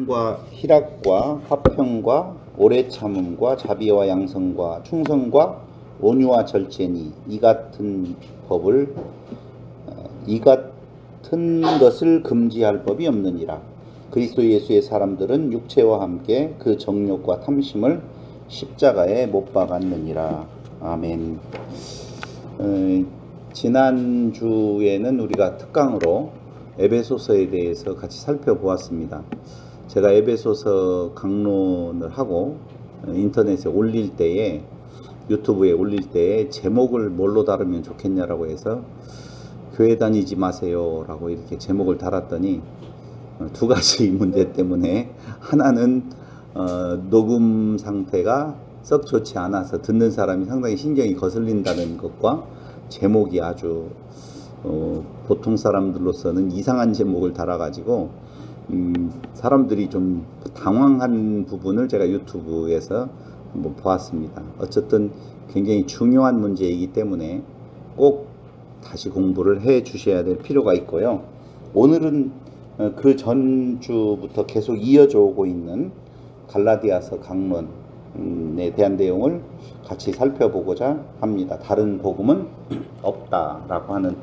과 희락과 화평과 오래 참음과 자비와 양성과 충성과 온유와 절제니 이 같은 것을 금지할 법이 없느니라. 그리스도 예수의 사람들은 육체와 함께 그 정욕과 탐심을 십자가에 못 박았느니라. 아멘. 지난주에는 우리가 특강으로 에베소서에 대해서 같이 살펴보았습니다. 제가 에베소서 강론을 하고 인터넷에 올릴 때에, 유튜브에 올릴 때에 제목을 뭘로 다루면 좋겠냐라고 해서 교회 다니지 마세요 라고 이렇게 제목을 달았더니 두 가지 문제 때문에, 하나는 녹음 상태가 썩 좋지 않아서 듣는 사람이 상당히 신경이 거슬린다는 것과, 제목이 아주 보통 사람들로서는 이상한 제목을 달아가지고 사람들이 좀 당황한 부분을 제가 유튜브에서 한번 보았습니다. 어쨌든 굉장히 중요한 문제이기 때문에 꼭 다시 공부를 해 주셔야 될 필요가 있고요. 오늘은 그 전주부터 계속 이어져 오고 있는 갈라디아서 강론에 대한 내용을 같이 살펴보고자 합니다. 다른 복음은 없다라고 하는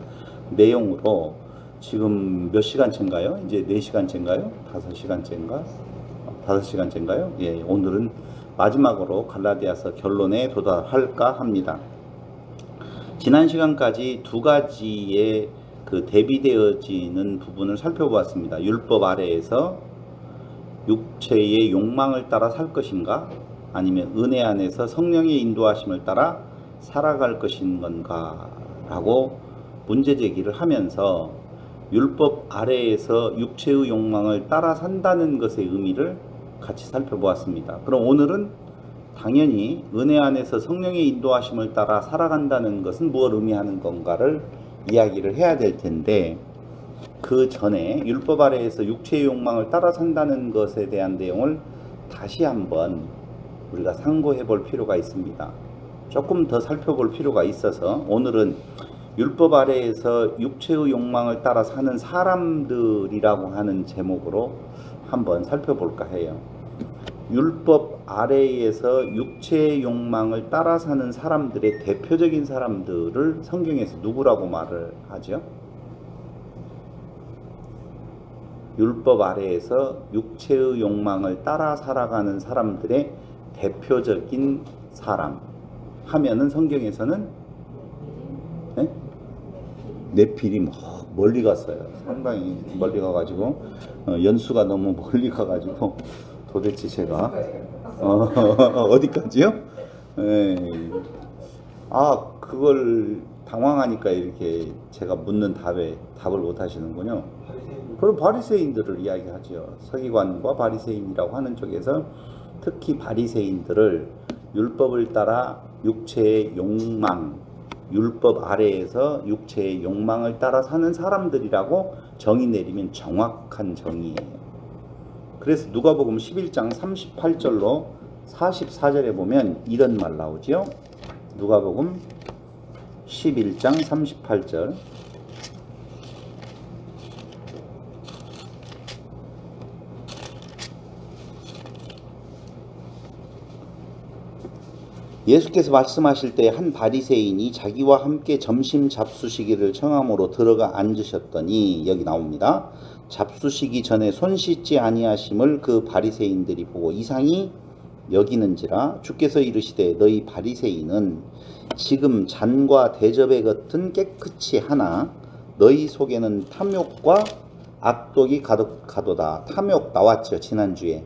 내용으로 지금 몇 시간째인가요? 이제 4시간째인가요? 5시간째인가? 5시간째인가요? 예, 오늘은 마지막으로 갈라디아서 결론에 도달할까 합니다. 지난 시간까지 두 가지의 그 대비되어지는 부분을 살펴보았습니다. 율법 아래에서 육체의 욕망을 따라 살 것인가? 아니면 은혜 안에서 성령의 인도하심을 따라 살아갈 것인 건가? 라고 문제 제기를 하면서 율법 아래에서 육체의 욕망을 따라 산다는 것의 의미를 같이 살펴보았습니다. 그럼 오늘은 당연히 은혜 안에서 성령의 인도하심을 따라 살아간다는 것은 무엇을 의미하는 건가를 이야기를 해야 될 텐데, 그 전에 율법 아래에서 육체의 욕망을 따라 산다는 것에 대한 내용을 다시 한번 우리가 상고해 볼 필요가 있습니다. 조금 더 살펴볼 필요가 있어서 오늘은 율법 아래에서 육체의 욕망을 따라 사는 사람들이라고 하는 제목으로 한번 살펴볼까 해요. 율법 아래에서 육체의 욕망을 따라 사는 사람들의 대표적인 사람들을 성경에서 누구라고 말을 하죠? 율법 아래에서 육체의 욕망을 따라 살아가는 사람들의 대표적인 사람 하면은 성경에서는 네피림, 멀리 갔어요. 상당히 멀리 가가지고 연수가 너무 멀리 가가지고 도대체 제가 어디까지요? 그걸 당황하니까 이렇게 제가 묻는 답에 답을 못 하시는군요. 그럼 바리새인들을 이야기하죠. 서기관과 바리새인이라고 하는 쪽에서 특히 바리새인들을 율법을 따라 육체의 욕망, 율법 아래에서 육체의 욕망을 따라 사는 사람들이라고 정의 내리면 정확한 정의예요. 그래서 누가복음 11장 38절로 44절에 보면 이런 말 나오죠. 누가복음 11장 38절. 예수께서 말씀하실 때 한 바리새인이 자기와 함께 점심 잡수시기를 청함으로 들어가 앉으셨더니, 여기 나옵니다. 잡수시기 전에 손 씻지 아니하심을 그 바리새인들이 보고 이상히 여기는지라 주께서 이르시되 너희 바리새인은 지금 잔과 대접의 겉은 깨끗이 하나 너희 속에는 탐욕과 악독이 가득하도다. 탐욕 나왔죠, 지난주에.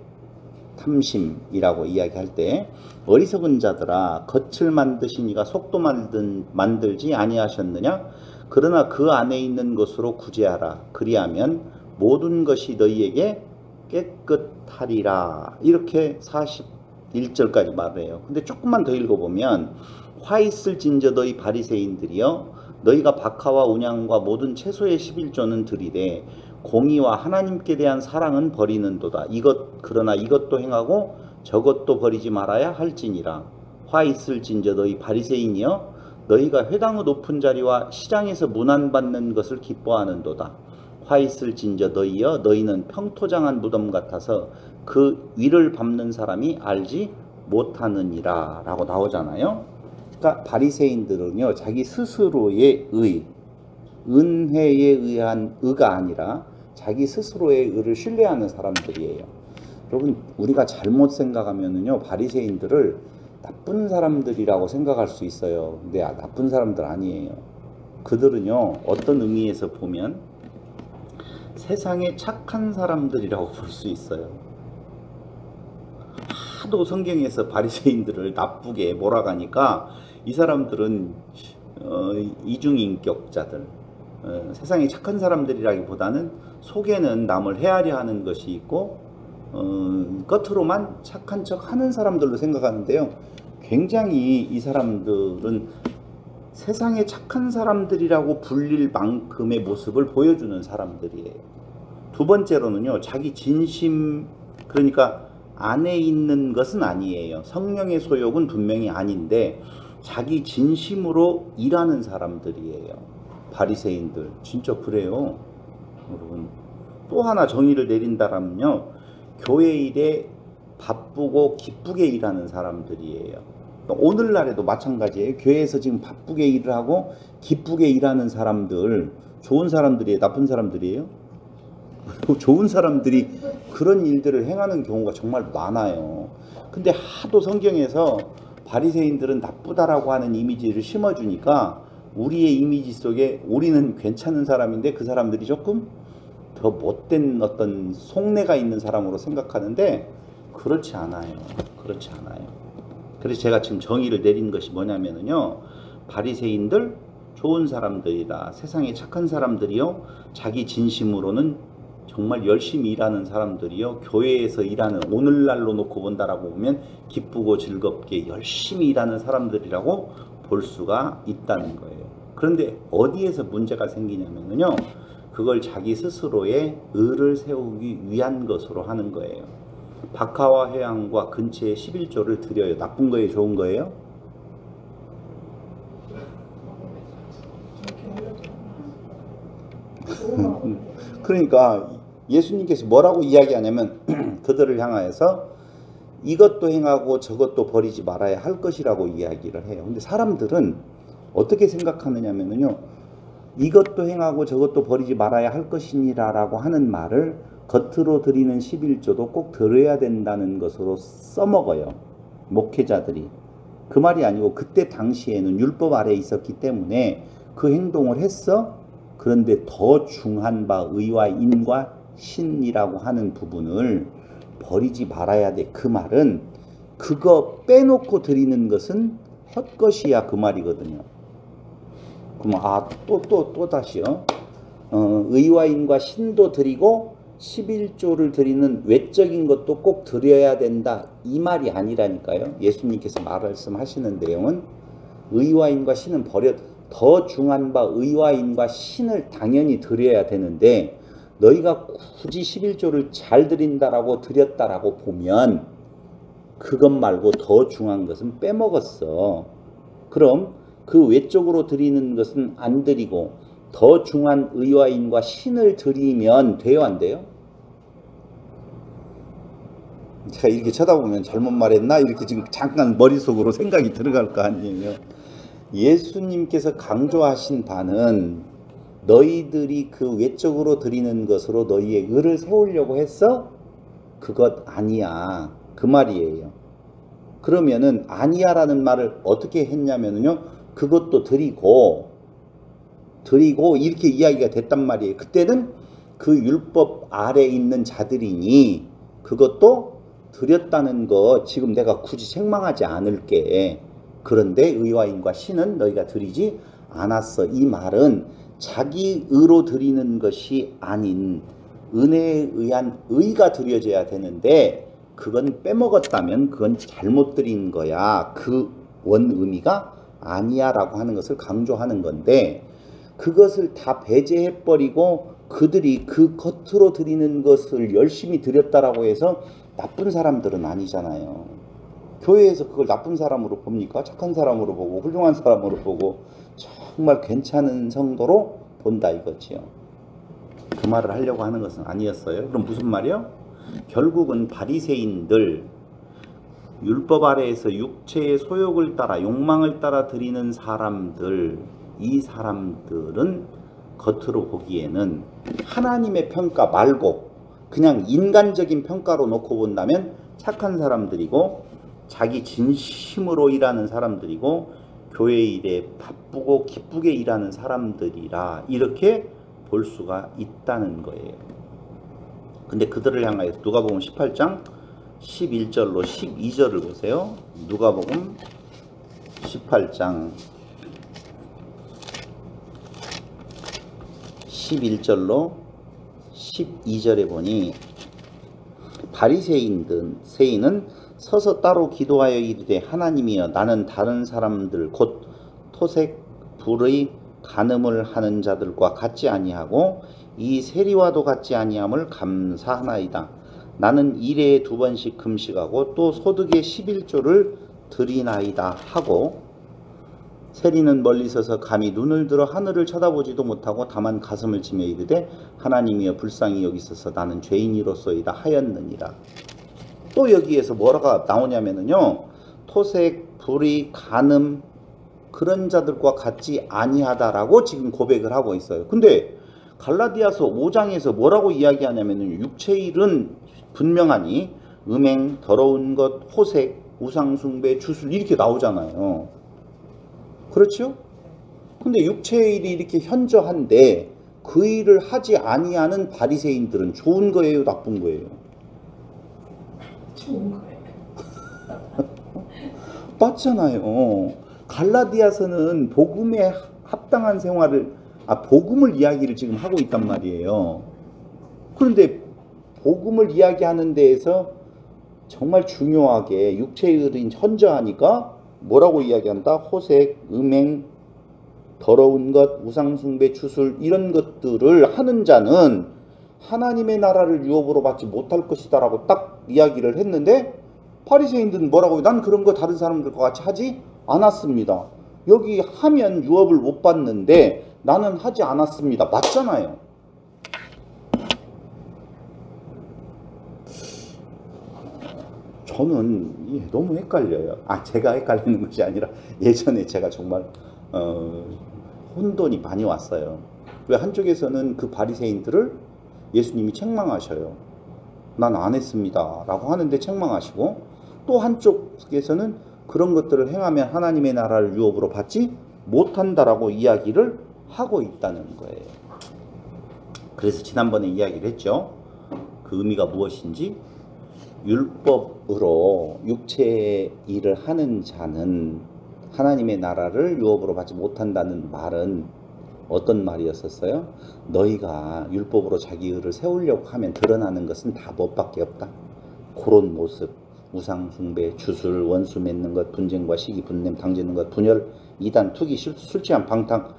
탐심이라고 이야기할 때, 어리석은 자들아 겉을 만드신 이가 속도 만들지 아니하셨느냐? 그러나 그 안에 있는 것으로 구제하라. 그리하면 모든 것이 너희에게 깨끗하리라. 이렇게 41절까지 말해요. 근데 조금만 더 읽어보면, 화 있을진저 너희 바리새인들이여 너희가 박하와 운양과 모든 채소의 11조는 드리되 공의와 하나님께 대한 사랑은 버리는도다. 그러나 이것도 행하고 저것도 버리지 말아야 할지니라. 화 있을진저 너희 바리새인이여 너희가 회당의 높은 자리와 시장에서 문안받는 것을 기뻐하는도다. 화 있을진저 너희여 너희는 평토장한 무덤 같아서 그 위를 밟는 사람이 알지 못하느니라 라고 나오잖아요. 그러니까 바리새인들은요 자기 스스로의 의, 은혜에 의한 의가 아니라 자기 스스로의 의를 신뢰하는 사람들이에요. 여러분 우리가 잘못 생각하면은요 바리새인들을 나쁜 사람들이라고 생각할 수 있어요. 근데 나쁜 사람들 아니에요. 그들은요 어떤 의미에서 보면 세상에 착한 사람들이라고 볼 수 있어요. 하도 성경에서 바리새인들을 나쁘게 몰아가니까 이 사람들은 이중인격자들, 세상에 착한 사람들이라기보다는 속에는 남을 헤아려 하는 것이 있고 겉으로만 착한 척 하는 사람들로 생각하는데요. 굉장히 이 사람들은 세상에 착한 사람들이라고 불릴 만큼의 모습을 보여주는 사람들이에요. 두 번째로는요, 자기 진심, 그러니까 안에 있는 것은 아니에요. 성령의 소욕은 분명히 아닌데 자기 진심으로 일하는 사람들이에요. 바리새인들 진짜 그래요. 여러분 또 하나 정의를 내린다면요, 교회 일에 바쁘고 기쁘게 일하는 사람들이에요. 오늘날에도 마찬가지예요. 교회에서 지금 바쁘게 일을 하고 기쁘게 일하는 사람들, 좋은 사람들이에요, 나쁜 사람들이에요? 좋은 사람들이 그런 일들을 행하는 경우가 정말 많아요. 근데 하도 성경에서 바리새인들은 나쁘다라고 하는 이미지를 심어주니까 우리의 이미지 속에 우리는 괜찮은 사람인데 그 사람들이 조금 더 못된 어떤 속내가 있는 사람으로 생각하는데 그렇지 않아요. 그렇지 않아요. 그래서 제가 지금 정의를 내린 것이 뭐냐면요, 바리새인들 좋은 사람들이다, 세상에 착한 사람들이요, 자기 진심으로는 정말 열심히 일하는 사람들이요, 교회에서 일하는, 오늘날로 놓고 본다라고 보면 기쁘고 즐겁게 열심히 일하는 사람들이라고 볼 수가 있다는 거예요. 그런데 어디에서 문제가 생기냐면요, 그걸 자기 스스로의 의를 세우기 위한 것으로 하는 거예요. 박하와 회양과 근처에 11조를 드려요. 나쁜 거예요, 좋은 거예요? 그러니까 예수님께서 뭐라고 이야기하냐면 그들을 향하여서 이것도 행하고 저것도 버리지 말아야 할 것이라고 이야기를 해요. 근데 사람들은 어떻게 생각하느냐면요, 이것도 행하고 저것도 버리지 말아야 할 것이니라 라고 하는 말을 겉으로 드리는 11조도 꼭 들어야 된다는 것으로 써먹어요, 목회자들이. 그 말이 아니고 그때 당시에는 율법 아래에 있었기 때문에 그 행동을 했어. 그런데 더 중한 바 의와 인과 신이라고 하는 부분을 버리지 말아야 돼. 그 말은 그거 빼놓고 드리는 것은 헛것이야, 그 말이거든요. 그러면 또 다시요. 의와 인과 신도 드리고 11조를 드리는 외적인 것도 꼭 드려야 된다, 이 말이 아니라니까요. 예수님께서 말씀하시는 내용은 의와 인과 신은 더 중한 바 의와 인과 신을 당연히 드려야 되는데 너희가 굳이 11조를 잘 드린다라고 드렸다라고 보면 그것 말고 더 중한 것은 빼먹었어. 그럼 그 외적으로 드리는 것은 안 드리고 더 중한 의와 인과 신을 드리면 돼요, 안 돼요? 제가 이렇게 쳐다보면 잘못 말했나? 이렇게 지금 잠깐 머릿속으로 생각이 들어갈 거 아니에요. 예수님께서 강조하신 바는 너희들이 그 외적으로 드리는 것으로 너희의 의를 세우려고 했어? 그것 아니야, 그 말이에요. 그러면은 아니야라는 말을 어떻게 했냐면요, 그것도 드리고 이렇게 이야기가 됐단 말이에요. 그때는 그 율법 아래에 있는 자들이니 그것도 드렸다는 거 지금 내가 굳이 책망하지 않을게. 그런데 의와 인과 신은 너희가 드리지 않았어. 이 말은 자기 의로 드리는 것이 아닌 은혜에 의한 의가 드려져야 되는데 그건 빼먹었다면 그건 잘못 드린 거야, 그 원 의미가 아니야 라고 하는 것을 강조하는 건데, 그것을 다 배제해버리고 그들이 그 겉으로 드리는 것을 열심히 드렸다라고 해서 나쁜 사람들은 아니잖아요. 교회에서 그걸 나쁜 사람으로 봅니까? 착한 사람으로 보고 훌륭한 사람으로 보고 정말 괜찮은 성도로 본다 이거지요. 그 말을 하려고 하는 것은 아니었어요. 그럼 무슨 말이요? 결국은 바리새인들, 율법 아래에서 육체의 소욕을 따라 욕망을 따라 드리는 사람들, 이 사람들은 겉으로 보기에는 하나님의 평가 말고 그냥 인간적인 평가로 놓고 본다면 착한 사람들이고 자기 진심으로 일하는 사람들이고 교회 일에 바쁘고 기쁘게 일하는 사람들이라 이렇게 볼 수가 있다는 거예요. 근데 그들을 향하여서 누가복음 18장 11절로 12절을 보세요. 누가복음 18장 11절로 12절에 보니 바리새인은 서서 따로 기도하여 이르되 하나님이여 나는 다른 사람들 곧 토색 불의 간음을 하는 자들과 같지 아니하고 이 세리와도 같지 아니함을 감사하나이다. 나는 일에 2번씩 금식하고 또 소득의 11조를 드리나이다 하고 세리는 멀리 서서 감히 눈을 들어 하늘을 쳐다보지도 못하고 다만 가슴을 치며 이르되 하나님이여 불쌍히 여기소서 나는 죄인이로소이다 하였느니라. 또 여기에서 뭐라가 나오냐면요, 토색, 불의, 간음 그런 자들과 같지 아니하다라고 지금 고백을 하고 있어요. 근데 갈라디아서 5장에서 뭐라고 이야기하냐면요, 육체일은 분명하니 음행, 더러운 것, 호색, 우상숭배, 주술 이렇게 나오잖아요. 그렇죠? 근데 육체의 일이 이렇게 현저한데 그 일을 하지 아니하는 바리새인들은 좋은 거예요, 나쁜 거예요? 좋은 거예요. 맞잖아요. 갈라디아서는 복음에 합당한 생활을, 복음을 이야기를 지금 하고 있단 말이에요. 그런데 복음을 이야기하는 데에서 정말 중요하게 육체의 일이 현저하니까 뭐라고 이야기한다? 호색, 음행, 더러운 것, 우상숭배, 주술 이런 것들을 하는 자는 하나님의 나라를 유업으로 받지 못할 것이다 라고 딱 이야기를 했는데 바리새인들은 뭐라고 해요? 난 그런 거 다른 사람들과 같이 하지 않았습니다. 여기 하면 유업을 못 받는데 나는 하지 않았습니다. 맞잖아요. 저는 너무 헷갈려요. 제가 헷갈리는 것이 아니라 예전에 제가 정말 혼돈이 많이 왔어요. 왜 한쪽에서는 그 바리새인들을 예수님이 책망하셔요. 난 안 했습니다 라고 하는데 책망하시고, 또 한쪽에서는 그런 것들을 행하면 하나님의 나라를 유업으로 받지 못한다라고 이야기를 하고 있다는 거예요. 그래서 지난번에 이야기를 했죠. 그 의미가 무엇인지, 율법으로 육체의 일을 하는 자는 하나님의 나라를 유업으로 받지 못한다는 말은 어떤 말이었었어요? 너희가 율법으로 자기 의를 세우려고 하면 드러나는 것은 다 법밖에 없다. 그런 모습, 우상 숭배, 주술, 원수 맺는 것, 분쟁과 시기, 분냄, 당짓는 것, 분열, 이단, 투기, 술 취한, 방탕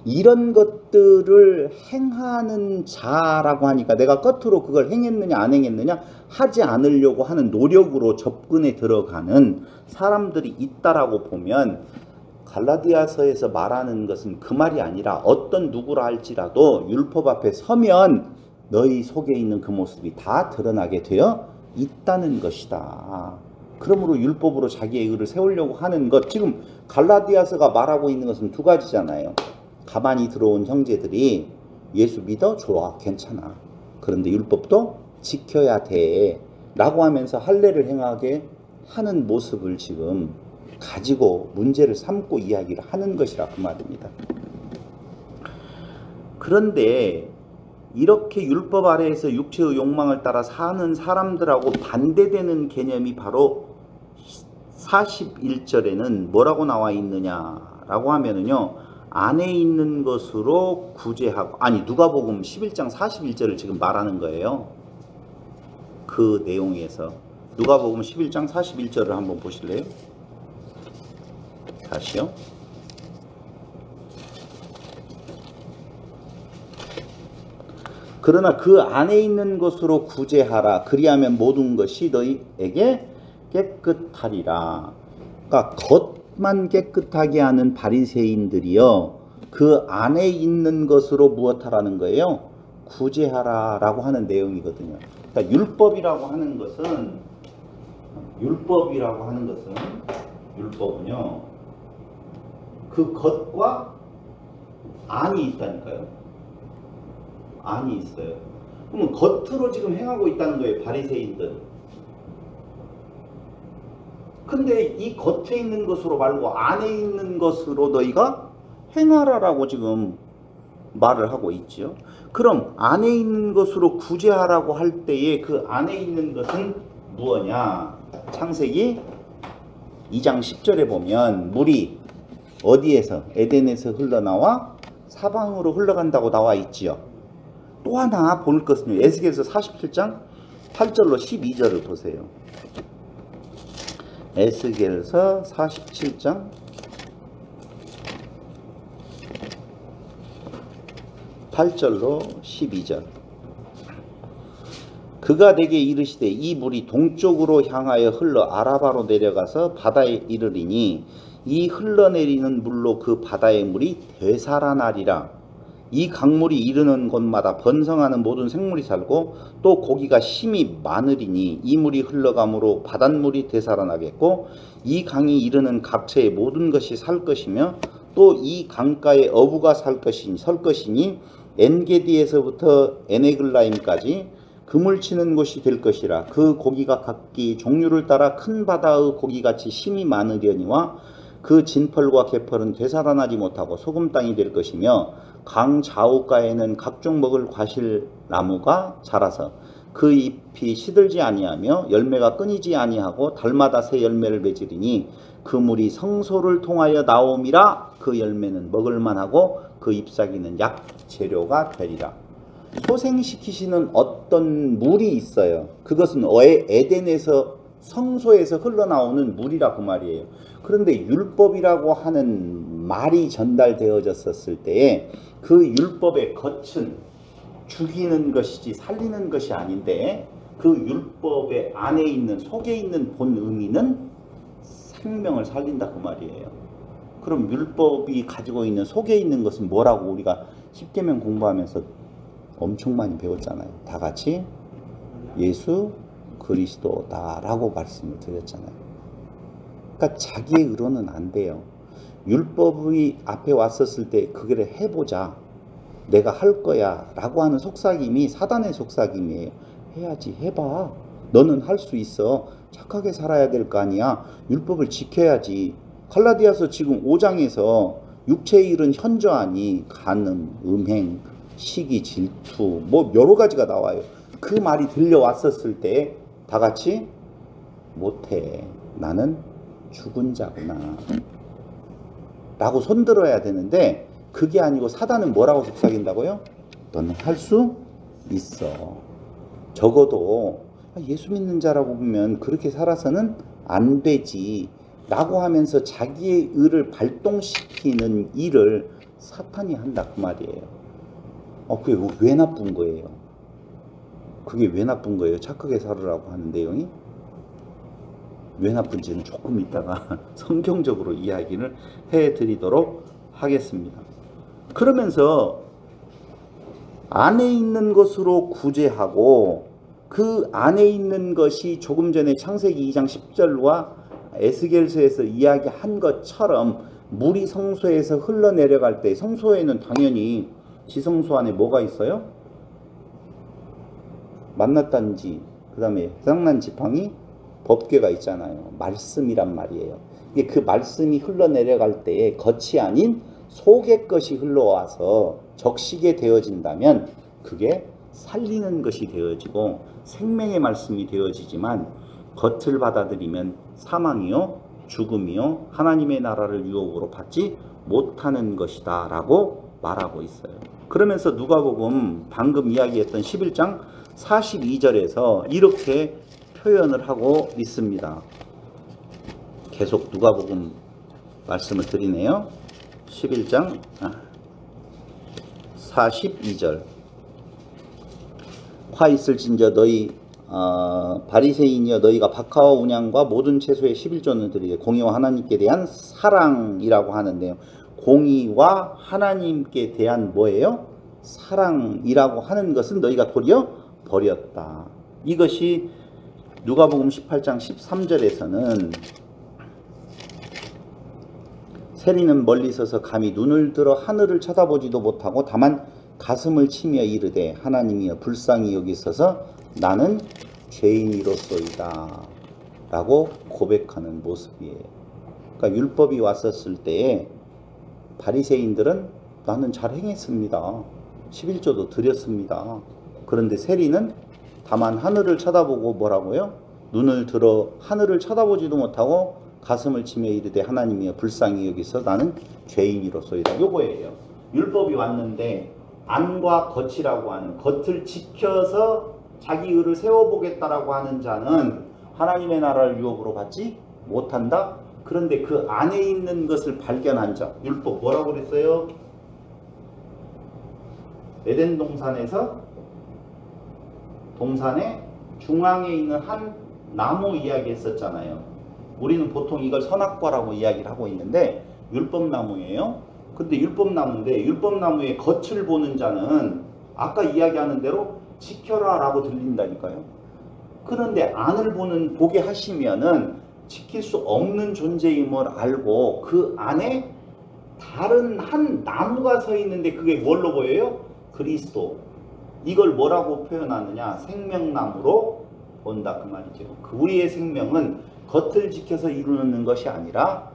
이런 것들을 행하는 자라고 하니까 내가 겉으로 그걸 행했느냐 안 행했느냐 하지 않으려고 하는 노력으로 접근에 들어가는 사람들이 있다라고 보면, 갈라디아서에서 말하는 것은 그 말이 아니라 어떤 누구라 할지라도 율법 앞에 서면 너희 속에 있는 그 모습이 다 드러나게 되어 있다는 것이다. 그러므로 율법으로 자기의 의를 세우려고 하는 것, 지금 갈라디아서가 말하고 있는 것은 두 가지잖아요. 가만히 들어온 형제들이 예수 믿어? 좋아, 괜찮아. 그런데 율법도 지켜야 돼 라고 하면서 할례를 행하게 하는 모습을 지금 가지고 문제를 삼고 이야기를 하는 것이라 그 말입니다. 그런데 이렇게 율법 아래에서 육체의 욕망을 따라 사는 사람들하고 반대되는 개념이 바로 41절에는 뭐라고 나와 있느냐라고 하면은요, 안에 있는 것으로 구제하고, 누가복음 11장 41절을 지금 말하는 거예요. 그 내용에서 누가복음 11장 41절을 한번 보실래요? 다시요. 그러나 그 안에 있는 것으로 구제하라. 그리하면 모든 것이 너희에게 깨끗하리라. 그러니까 겉만 깨끗하게 하는 바리새인들이요, 그 안에 있는 것으로 무엇하라는 거예요? 구제하라는 거예요. 그 안에 있는 것으로 구제하라. 그리하면 모든 것이 너희에게 깨끗하리라. 그러니까 겉만 깨끗하게 하는 바리새인들이요, 그 안에 있는 것으로 무엇하라는 거예요? 구제하라. 그리하면 모든 것이 너희에게 깨끗하리라. 그 안에 있는 것으로 구제하라라고 하는 내용이거든요. 그러니까 율법은요, 그 겉과 안이 있다니까요. 안이 있어요. 그러면 겉으로 지금 행하고 있다는 거예요, 바리새인들. 근데 이 겉에 있는 것으로 말고 안에 있는 것으로 너희가 행하라라고 지금 말을 하고 있지요. 그럼 안에 있는 것으로 구제하라고 할 때에 그 안에 있는 것은 무엇이냐? 창세기 2장 10절에 보면 물이 어디에서? 에덴에서 흘러나와 사방으로 흘러간다고 나와 있지요. 또 하나 볼 것은요, 에스겔서 47장 8절로 12절을 보세요. 에스겔서 47장 8절로 12절. 그가 내게 이르시되 이 물이 동쪽으로 향하여 흘러 아라바로 내려가서 바다에 이르리니 이 흘러내리는 물로 그 바다의 물이 되살아나리라. 이 강물이 이르는 곳마다 번성하는 모든 생물이 살고 또 고기가 심히 많으리니 이 물이 흘러가므로 바닷물이 되살아나겠고 이 강이 이르는 각처의 모든 것이 살 것이며 또 이 강가에 어부가 설 것이니 엔게디에서부터 에네글라임까지 그물 치는 곳이 될 것이라. 그 고기가 각기 종류를 따라 큰 바다의 고기같이 심히 많으려니와 그 진펄과 개펄은 되살아나지 못하고 소금 땅이 될 것이며 강 좌우가에는 각종 먹을 과실나무가 자라서 그 잎이 시들지 아니하며 열매가 끊이지 아니하고 달마다 새 열매를 맺으리니 그 물이 성소를 통하여 나옴이라. 그 열매는 먹을만하고 그 잎사귀는 약재료가 되리라. 소생시키시는 어떤 물이 있어요. 그것은 에덴에서 성소에서 흘러나오는 물이라 그 말이에요. 그런데 율법이라고 하는 말이 전달되어졌을 때에 그 율법의 겉은 죽이는 것이지 살리는 것이 아닌데 그 율법의 안에 있는 속에 있는 본 의미는 생명을 살린다 그 말이에요. 그럼 율법이 가지고 있는 속에 있는 것은 뭐라고 우리가 십계명 공부하면서 엄청 많이 배웠잖아요. 다 같이 예수 그리스도다라고 말씀을 드렸잖아요. 그러니까 자기의 의로는 안 돼요. 율법이 앞에 왔었을 때 그거를 해보자, 내가 할 거야 라고 하는 속삭임이 사단의 속삭임이에요. 해야지, 해봐, 너는 할 수 있어, 착하게 살아야 될 거 아니야, 율법을 지켜야지. 갈라디아서 지금 5장에서 육체의 일은 현저하니 간음, 음행, 시기, 질투 뭐 여러 가지가 나와요. 그 말이 들려왔었을 때 다 같이 못해, 나는 죽은 자구나 라고 손들어야 되는데 그게 아니고 사단은 뭐라고 속삭인다고요? 너는 할 수 있어. 적어도 예수 믿는 자라고 보면 그렇게 살아서는 안 되지 라고 하면서 자기의 의를 발동시키는 일을 사탄이 한다 그 말이에요. 그게 왜 나쁜 거예요? 그게 왜 나쁜 거예요? 착하게 살으라고 하는 내용이? 왜 나쁜지는 조금 이따가 성경적으로 이야기를 해드리도록 하겠습니다. 그러면서 안에 있는 것으로 구제하고 그 안에 있는 것이 조금 전에 창세기 2장 10절과 에스겔서에서 이야기한 것처럼 물이 성소에서 흘러내려갈 때 성소에는 당연히 지성소 안에 뭐가 있어요? 만났단지, 그 다음에 해당난 지팡이, 법궤가 있잖아요. 말씀이란 말이에요. 이게 그 말씀이 흘러내려갈 때에 겉이 아닌 속의 것이 흘러와서 적시게 되어진다면 그게 살리는 것이 되어지고 생명의 말씀이 되어지지만 겉을 받아들이면 사망이요 죽음이요 하나님의 나라를 유혹으로 받지 못하는 것이다 라고 말하고 있어요. 그러면서 누가복음 방금 이야기했던 11장 42절에서 이렇게 표현을 하고 있습니다. 계속 누가복음 말씀을 드리네요. 11장 42절. 화 있을진저 너희 바리새인이여 너희가 박하와 운양과 모든 채소의 11조는 드리되 공의와 하나님께 대한 사랑이라고 하는데요. 공의와 하나님께 대한 뭐예요? 사랑이라고 하는 것은 너희가 도리어 버렸다. 이것이 누가복음 18장 13절에서는 세리는 멀리 서서 감히 눈을 들어 하늘을 쳐다보지도 못하고 다만 가슴을 치며 이르되 하나님이여 불쌍히 여기소서 나는 죄인이로소이다 라고 고백하는 모습이에요. 그러니까 율법이 왔었을 때에 바리새인들은 나는 잘 행했습니다. 11조도 드렸습니다. 그런데 세리는 다만 하늘을 쳐다보고 뭐라고요? 눈을 들어 하늘을 쳐다보지도 못하고 가슴을 치며 이르되 하나님이여 불쌍히 여기서 나는 죄인이로소이다. 요거예요. 율법이 왔는데 안과 겉이라고 하는 겉을 지켜서 자기 의를 세워보겠다라고 하는 자는 하나님의 나라를 유업으로 받지 못한다. 그런데 그 안에 있는 것을 발견한 자, 율법 뭐라고 그랬어요? 에덴 동산에서 동산의 중앙에 있는 한 나무 이야기 했었잖아요. 우리는 보통 이걸 선악과라고 이야기를 하고 있는데 율법나무예요. 근데 율법나무인데 율법나무의 겉을 보는 자는 아까 이야기하는 대로 지켜라 라고 들린다니까요. 그런데 안을 보게 하시면은 지킬 수 없는 존재임을 알고 그 안에 다른 한 나무가 서 있는데 그게 뭘로 보여요? 그리스도. 이걸 뭐라고 표현하느냐? 생명나무로 본다 그 말이죠. 우리의 생명은 겉을 지켜서 이루는 것이 아니라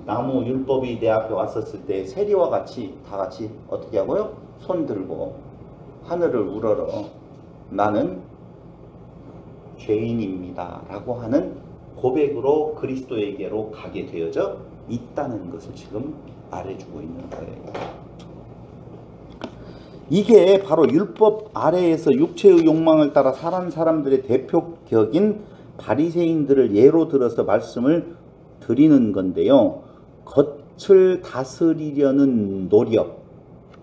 나무 율법이 내 앞에 왔었을 때 세리와 같이 다 같이 어떻게 하고요? 손 들고 하늘을 우러러 나는 죄인입니다 라고 하는 고백으로 그리스도에게로 가게 되어져 있다는 것을 지금 말해주고 있는 거예요. 이게 바로 율법 아래에서 육체의 욕망을 따라 살아가는 사람들의 대표격인 바리새인들을 예로 들어서 말씀을 드리는 건데요. 겉을 다스리려는 노력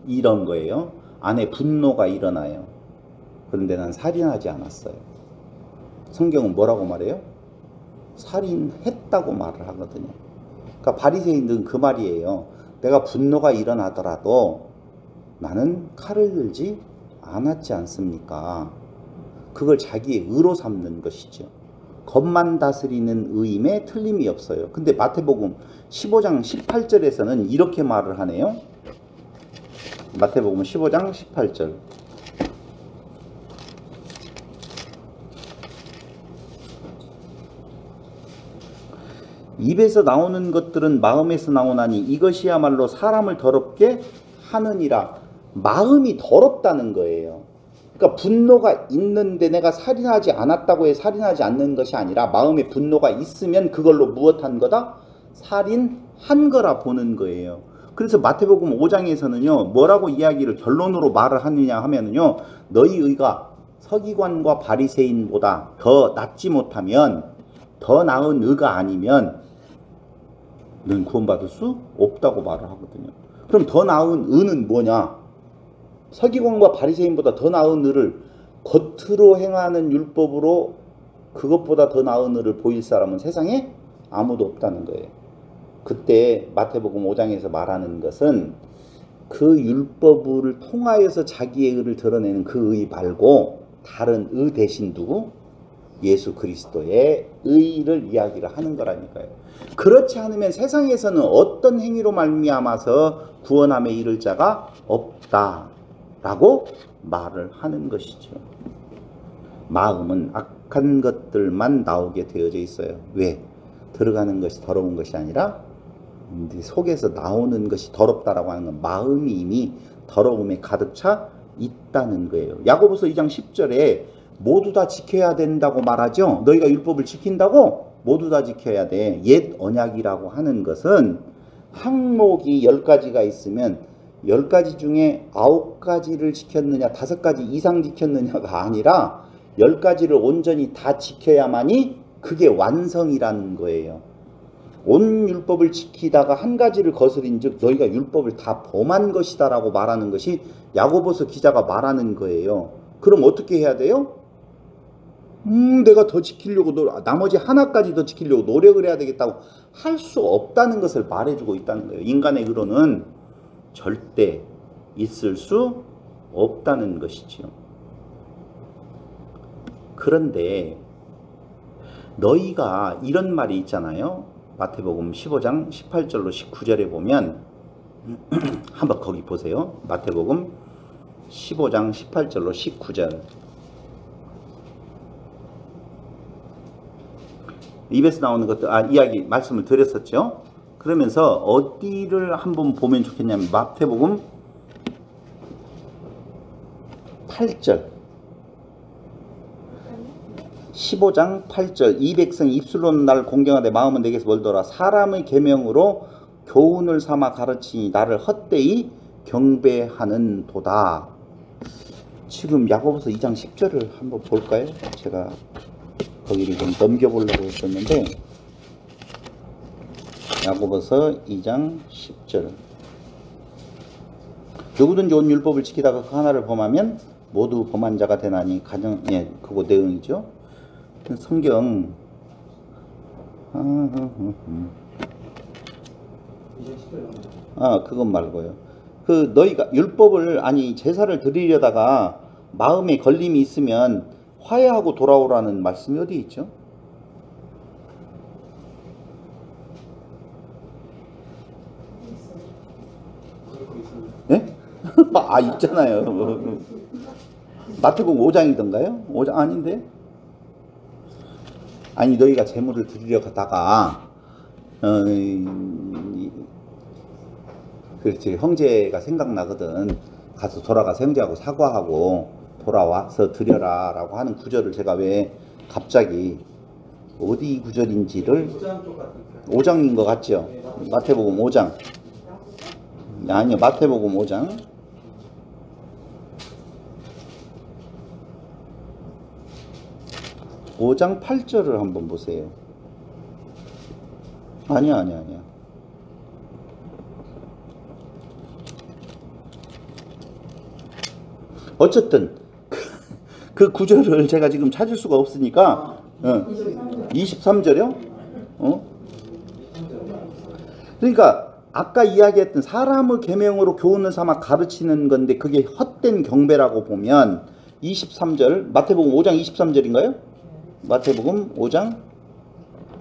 이런 거예요. 안에 분노가 일어나요. 그런데 난 살인하지 않았어요. 성경은 뭐라고 말해요? 살인했다고 말을 하거든요. 그러니까 바리새인들은 그 말이에요. 내가 분노가 일어나더라도 나는 칼을 들지 않았지 않습니까? 그걸 자기의 의로 삼는 것이죠. 겉만 다스리는 의임에 틀림이 없어요. 근데 마태복음 15장 18절에서는 이렇게 말을 하네요. 마태복음 15장 18절. 입에서 나오는 것들은 마음에서 나오나니 이것이야말로 사람을 더럽게 하느니라. 마음이 더럽다는 거예요. 그러니까 분노가 있는데 내가 살인하지 않았다고 해 살인하지 않는 것이 아니라 마음에 분노가 있으면 그걸로 무엇한 거다? 살인한 거라 보는 거예요. 그래서 마태복음 5장에서는요 뭐라고 이야기를 결론으로 말을 하느냐 하면은요 너희 의가 서기관과 바리새인보다 더 낫지 못하면 더 나은 의가 아니면 넌 구원받을 수 없다고 말을 하거든요. 그럼 더 나은 의는 뭐냐? 서기관과 바리새인보다 더 나은 의를 겉으로 행하는 율법으로 그것보다 더 나은 의를 보일 사람은 세상에 아무도 없다는 거예요. 그때 마태복음 5장에서 말하는 것은 그 율법을 통하여서 자기의 의를 드러내는 그 의 말고 다른 의 대신 누구? 예수 그리스도의 의를 이야기를 하는 거라니까요. 그렇지 않으면 세상에서는 어떤 행위로 말미암아서 구원함에 이를 자가 없다라고 말을 하는 것이죠. 마음은 악한 것들만 나오게 되어져 있어요. 왜? 들어가는 것이 더러운 것이 아니라 속에서 나오는 것이 더럽다라고 하는 건 마음이 이미 더러움에 가득 차 있다는 거예요. 야고보서 2장 10절에 모두 다 지켜야 된다고 말하죠. 너희가 율법을 지킨다고? 모두 다 지켜야 돼. 옛 언약이라고 하는 것은 항목이 10가지가 있으면 10가지 중에 9가지를 지켰느냐 5가지 이상 지켰느냐가 아니라 10가지를 온전히 다 지켜야만이 그게 완성이라는 거예요. 온 율법을 지키다가 한 가지를 거스린 즉 너희가 율법을 다 범한 것이다 라고 말하는 것이 야고보서 기자가 말하는 거예요. 그럼 어떻게 해야 돼요? 내가 더 지키려고 나머지 하나까지 더 지키려고 노력을 해야 되겠다고 할 수 없다는 것을 말해주고 있다는 거예요. 인간의 의로는 절대 있을 수 없다는 것이지요. 그런데 너희가 이런 말이 있잖아요. 마태복음 15장 18절로 19절에 보면 한번 거기 보세요. 마태복음 15장 18절로 19절. 입에서 나오는 것도 이야기 말씀을 드렸었죠. 그러면서 어디를 한번 보면 좋겠냐면 마태복음 8절 15장 8절 이 백성이 입술로는 나를 공경하되 마음은 내게서 멀더라. 사람의 계명으로 교훈을 삼아 가르치니 나를 헛되이 경배하는 도다. 지금 야고보서 2장 10절을 한번 볼까요? 제가 거기를 좀 넘겨보려고 했었는데 야고보서 2장 10절 누구든지 온 율법을 지키다가 그 하나를 범하면 모두 범한 자가 되나니 가정 그거 내용이죠. 성경 그건 말고요. 그 너희가 율법을 제사를 드리려다가 마음에 걸림이 있으면 화해하고 돌아오라는 말씀이 어디 있죠? 예? 있잖아요. 마태복음 5장이던가요? 5장 아닌데? 너희가 제물을 드리려 가다가 그렇지, 형제가 생각나거든. 가서 돌아가서 형제하고 사과하고 돌아와서 드려라 라고 하는 구절을 제가 왜 갑자기 어디 구절인지를 5장인 것 같죠? 마태복음 5장 아니요, 마태복음 5장 5장 8절을 한번 보세요. 아니야. 어쨌든 그 구절을 제가 지금 찾을 수가 없으니까 23절이요? 그러니까 아까 이야기했던 사람의 계명으로 교훈을 삼아 가르치는 건데 그게 헛된 경배라고 보면 23절 마태복음 5장 23절인가요? 마태복음 5장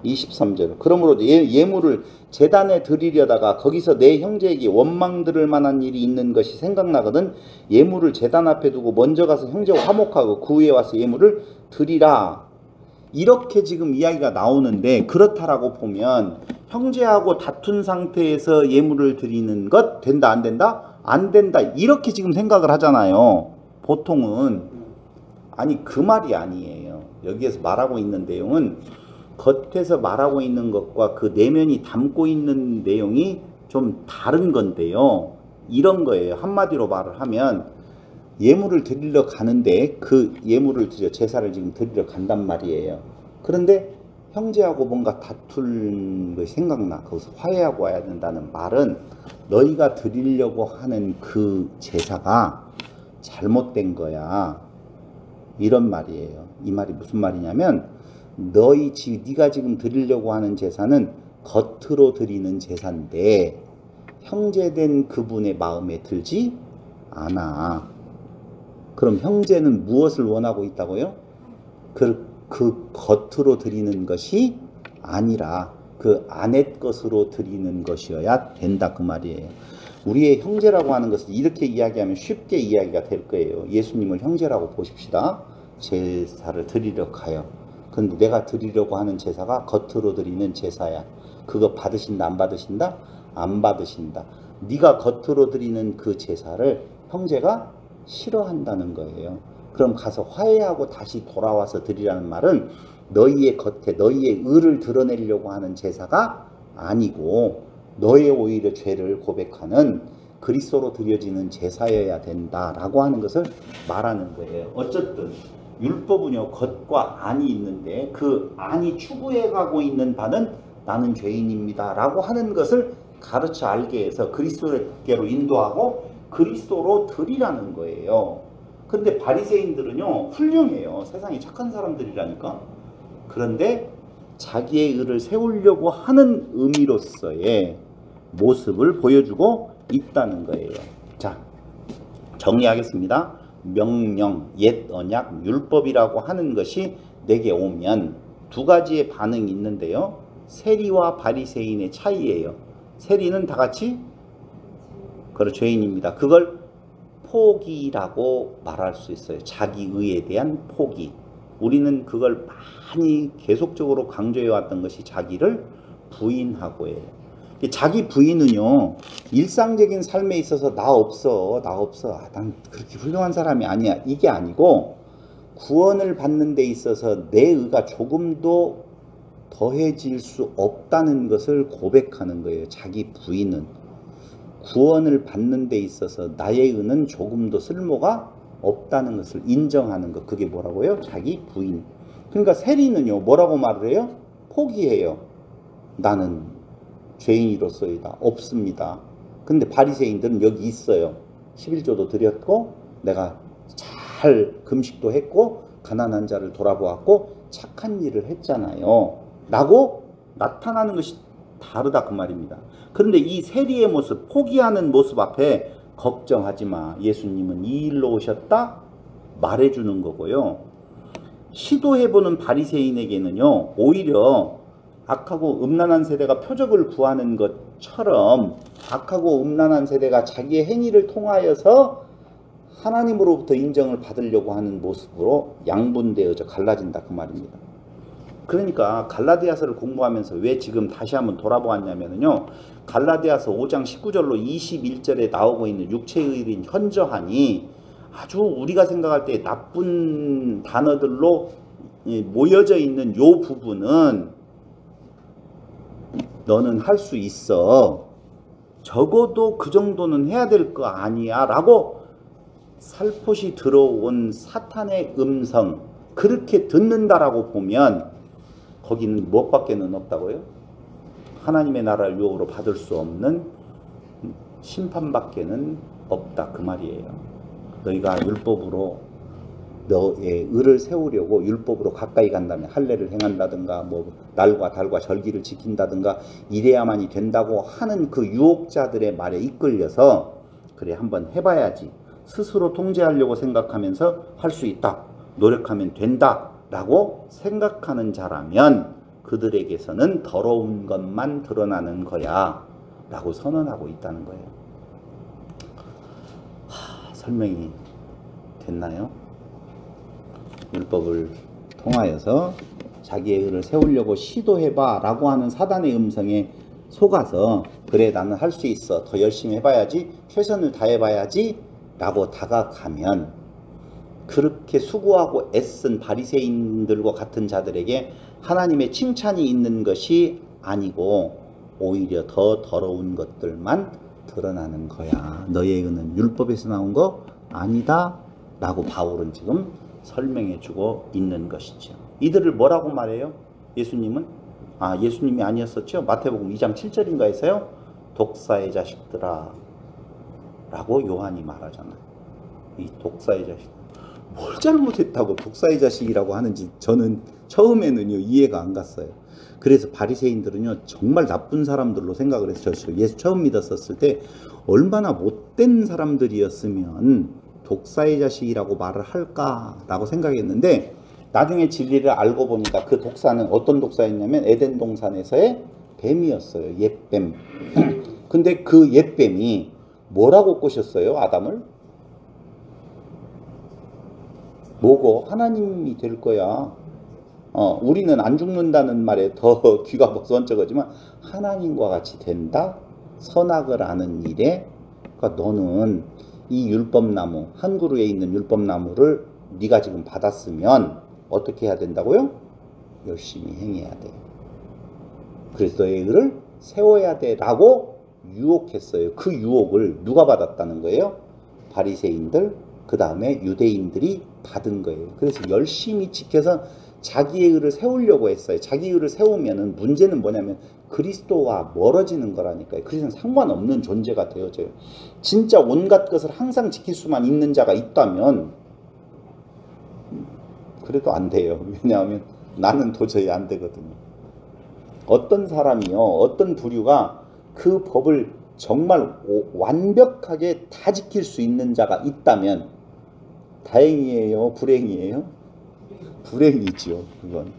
23절 그러므로 예물을 제단에 드리려다가 거기서 내 형제에게 원망 들을 만한 일이 있는 것이 생각나거든 예물을 제단 앞에 두고 먼저 가서 형제와 화목하고 그 후에 와서 예물을 드리라. 이렇게 지금 이야기가 나오는데 그렇다라고 보면 형제하고 다툰 상태에서 예물을 드리는 것 된다 안 된다? 안 된다 이렇게 지금 생각을 하잖아요. 보통은. 그 말이 아니에요. 여기에서 말하고 있는 내용은 겉에서 말하고 있는 것과 그 내면이 담고 있는 내용이 좀 다른 건데요. 이런 거예요. 한마디로 말을 하면 예물을 드리러 가는데 그 예물을 제사를 지금 드리러 간단 말이에요. 그런데 형제하고 뭔가 다툴 것이 생각나. 거기서 화해하고 와야 된다는 말은 너희가 드리려고 하는 그 제사가 잘못된 거야. 이런 말이에요. 이 말이 무슨 말이냐면 네가 지금 드리려고 하는 제사는 겉으로 드리는 제사인데 형제된 그분의 마음에 들지 않아. 그럼 형제는 무엇을 원하고 있다고요? 그 겉으로 드리는 것이 아니라 그 안의 것으로 드리는 것이어야 된다 그 말이에요. 우리의 형제라고 하는 것을 이렇게 이야기하면 쉽게 이야기가 될 거예요. 예수님을 형제라고 보십시다. 제사를 드리러 가요. 근데 내가 드리려고 하는 제사가 겉으로 드리는 제사야. 그거 받으신다 안 받으신다? 안 받으신다. 네가 겉으로 드리는 그 제사를 형제가 싫어한다는 거예요. 그럼 가서 화해하고 다시 돌아와서 드리라는 말은 너희의 겉에 너희의 의를 드러내려고 하는 제사가 아니고 너의 오히려 죄를 고백하는 그리스도로 드려지는 제사여야 된다라고 하는 것을 말하는 거예요. 어쨌든 율법은요 겉과 안이 있는데 그 안이 추구해 가고 있는 바는 나는 죄인입니다 라고 하는 것을 가르쳐 알게 해서 그리스도께로 인도하고 그리스도로 드리라는 거예요. 근데 바리새인들은요 훌륭해요. 세상에 착한 사람들이라니까. 그런데 자기의 의를 세우려고 하는 의미로서의 모습을 보여주고 있다는 거예요. 자 정리하겠습니다. 명령, 옛 언약, 율법이라고 하는 것이 내게 오면 두 가지의 반응이 있는데요. 세리와 바리새인의 차이예요. 세리는 다 같이 죄인입니다. 그걸 포기라고 말할 수 있어요. 자기 의에 대한 포기. 우리는 그걸 많이 계속적으로 강조해 왔던 것이 자기를 부인하고예요. 자기 부인은요, 일상적인 삶에 있어서 나 없어. 난 그렇게 훌륭한 사람이 아니야. 이게 아니고 구원을 받는 데 있어서 내 의가 조금도 더해질 수 없다는 것을 고백하는 거예요. 자기 부인은. 구원을 받는 데 있어서 나의 의는 조금도 쓸모가 없다는 것을 인정하는 것. 그게 뭐라고요? 자기 부인. 그러니까 세리는요, 뭐라고 말을 해요? 포기해요. 나는 죄인이로서이다. 없습니다. 근데 바리새인들은 여기 있어요. 11조도 드렸고 내가 잘 금식도 했고 가난한 자를 돌아보았고 착한 일을 했잖아요. 라고 나타나는 것이 다르다 그 말입니다. 그런데 이 세리의 모습, 포기하는 모습 앞에 걱정하지 마. 예수님은 이 일로 오셨다 말해주는 거고요. 시도해보는 바리새인에게는요, 오히려 악하고 음란한 세대가 표적을 구하는 것처럼 악하고 음란한 세대가 자기의 행위를 통하여서 하나님으로부터 인정을 받으려고 하는 모습으로 양분되어져 갈라진다 그 말입니다. 그러니까 갈라디아서를 공부하면서 왜 지금 다시 한번 돌아보았냐면요, 갈라디아서 5장 19절로 21절에 나오고 있는 육체의 일인 현저하니 아주 우리가 생각할 때 나쁜 단어들로 모여져 있는 요 부분은 너는 할 수 있어. 적어도 그 정도는 해야 될 거 아니야 라고 살포시 들어온 사탄의 음성, 그렇게 듣는다라고 보면 거기는 무엇밖에는 없다고요? 하나님의 나라를 유혹으로 받을 수 없는 심판밖에는 없다 그 말이에요. 너희가 율법으로 너의 의를 세우려고 율법으로 가까이 간다면 할례를 행한다든가 뭐 날과 달과 절기를 지킨다든가 이래야만이 된다고 하는 그 유혹자들의 말에 이끌려서 그래 한번 해봐야지 스스로 통제하려고 생각하면서 할 수 있다, 노력하면 된다 라고 생각하는 자라면 그들에게서는 더러운 것만 드러나는 거야 라고 선언하고 있다는 거예요. 설명이 됐나요? 율법을 통하여서 자기의 의를 세우려고 시도해봐 라고 하는 사단의 음성에 속아서 그래 나는 할 수 있어, 더 열심히 해봐야지, 최선을 다해봐야지 라고 다가가면 그렇게 수고하고 애쓴 바리새인들과 같은 자들에게 하나님의 칭찬이 있는 것이 아니고 오히려 더 더러운 것들만 드러나는 거야. 너의 의는 율법에서 나온 거 아니다 라고 바울은 지금 설명해 주고 있는 것이죠. 이들을 뭐라고 말해요? 예수님은? 예수님이 아니었었죠? 마태복음 2장 7절인가 해서요, 독사의 자식들아 라고 요한이 말하잖아요. 이 독사의 자식, 뭘 잘못했다고 독사의 자식이라고 하는지 저는 처음에는요 이해가 안 갔어요. 그래서 바리새인들은요 정말 나쁜 사람들로 생각을 해서 예수 처음 믿었었을 때 얼마나 못된 사람들이었으면 독사의 자식이라고 말을 할까라고 생각했는데 나중에 진리를 알고 보니까 그 독사는 어떤 독사였냐면 에덴 동산에서의 뱀이었어요. 옛뱀. 근데 그 옛뱀이 뭐라고 꼬셨어요? 아담을? 뭐고? 하나님이 될 거야. 우리는 안 죽는다는 말에 더 귀가 번쩍하지만 하나님과 같이 된다? 선악을 아는 일에, 그러니까 너는 이 율법나무, 한 그루에 있는 율법나무를 네가 지금 받았으면 어떻게 해야 된다고요? 열심히 행해야 돼. 그래서 너의 의를 세워야 돼 라고 유혹했어요. 그 유혹을 누가 받았다는 거예요? 바리새인들, 그 다음에 유대인들이 받은 거예요. 그래서 열심히 지켜서 자기의 의를 세우려고 했어요. 자기 의를 세우면은 문제는 뭐냐면 그리스도와 멀어지는 거라니까요. 그리스도는 상관없는 존재가 되어져요. 진짜 온갖 것을 항상 지킬 수만 있는 자가 있다면 그래도 안 돼요. 왜냐하면 나는 도저히 안 되거든요. 어떤 사람이요, 어떤 부류가 그 법을 정말 완벽하게 다 지킬 수 있는 자가 있다면 다행이에요, 불행이에요? 불행이지요. 그건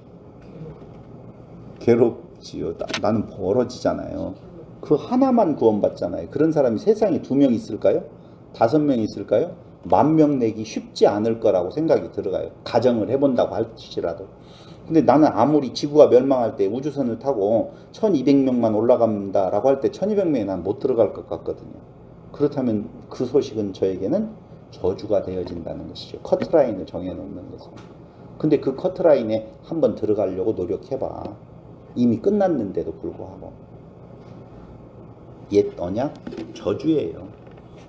괴롭지요. 나는 벌어지잖아요. 그 하나만 구원받잖아요. 그런 사람이 세상에 2명 있을까요? 5명 있을까요? 10,000명 내기 쉽지 않을 거라고 생각이 들어가요. 가정을 해본다고 할지라도. 근데 나는 아무리 지구가 멸망할 때 우주선을 타고 1200명만 올라간다라고 할 때 1200명에 난 못 들어갈 것 같거든요. 그렇다면 그 소식은 저에게는 저주가 되어진다는 것이죠. 커트라인을 정해놓는 거죠. 근데 그 커트라인에 한번 들어가려고 노력해봐. 이미 끝났는데도 불구하고. 옛 언약 저주예요.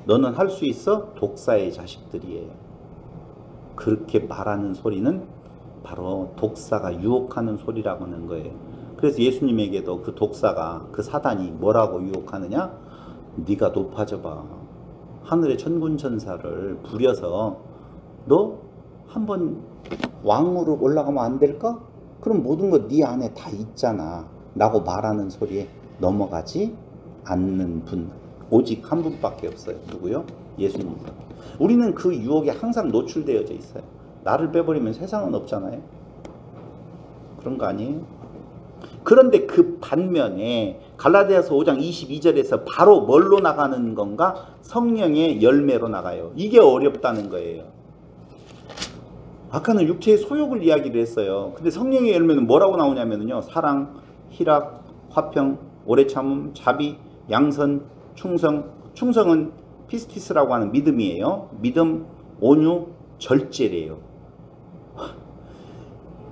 너는 할 수 있어? 독사의 자식들이에요. 그렇게 말하는 소리는 바로 독사가 유혹하는 소리라고 하는 거예요. 그래서 예수님에게도 그 독사가, 그 사단이 뭐라고 유혹하느냐? 네가 높아져 봐. 하늘의 천군천사를 부려서 너 한번 왕으로 올라가면 안 될까? 그럼 모든 거 네 안에 다 있잖아 라고 말하는 소리에 넘어가지 않는 분, 오직 한 분밖에 없어요. 누구요? 예수님입니다. 우리는 그 유혹에 항상 노출되어져 있어요. 나를 빼버리면 세상은 없잖아요. 그런 거 아니에요? 그런데 그 반면에 갈라디아서 5장 22절에서 바로 뭘로 나가는 건가? 성령의 열매로 나가요. 이게 어렵다는 거예요. 아까는 육체의 소욕을 이야기를 했어요. 근데 성령의 열매는 뭐라고 나오냐면요. 사랑, 희락, 화평, 오래 참음, 자비, 양선, 충성. 충성은 피스티스라고 하는 믿음이에요. 믿음, 온유, 절제래요.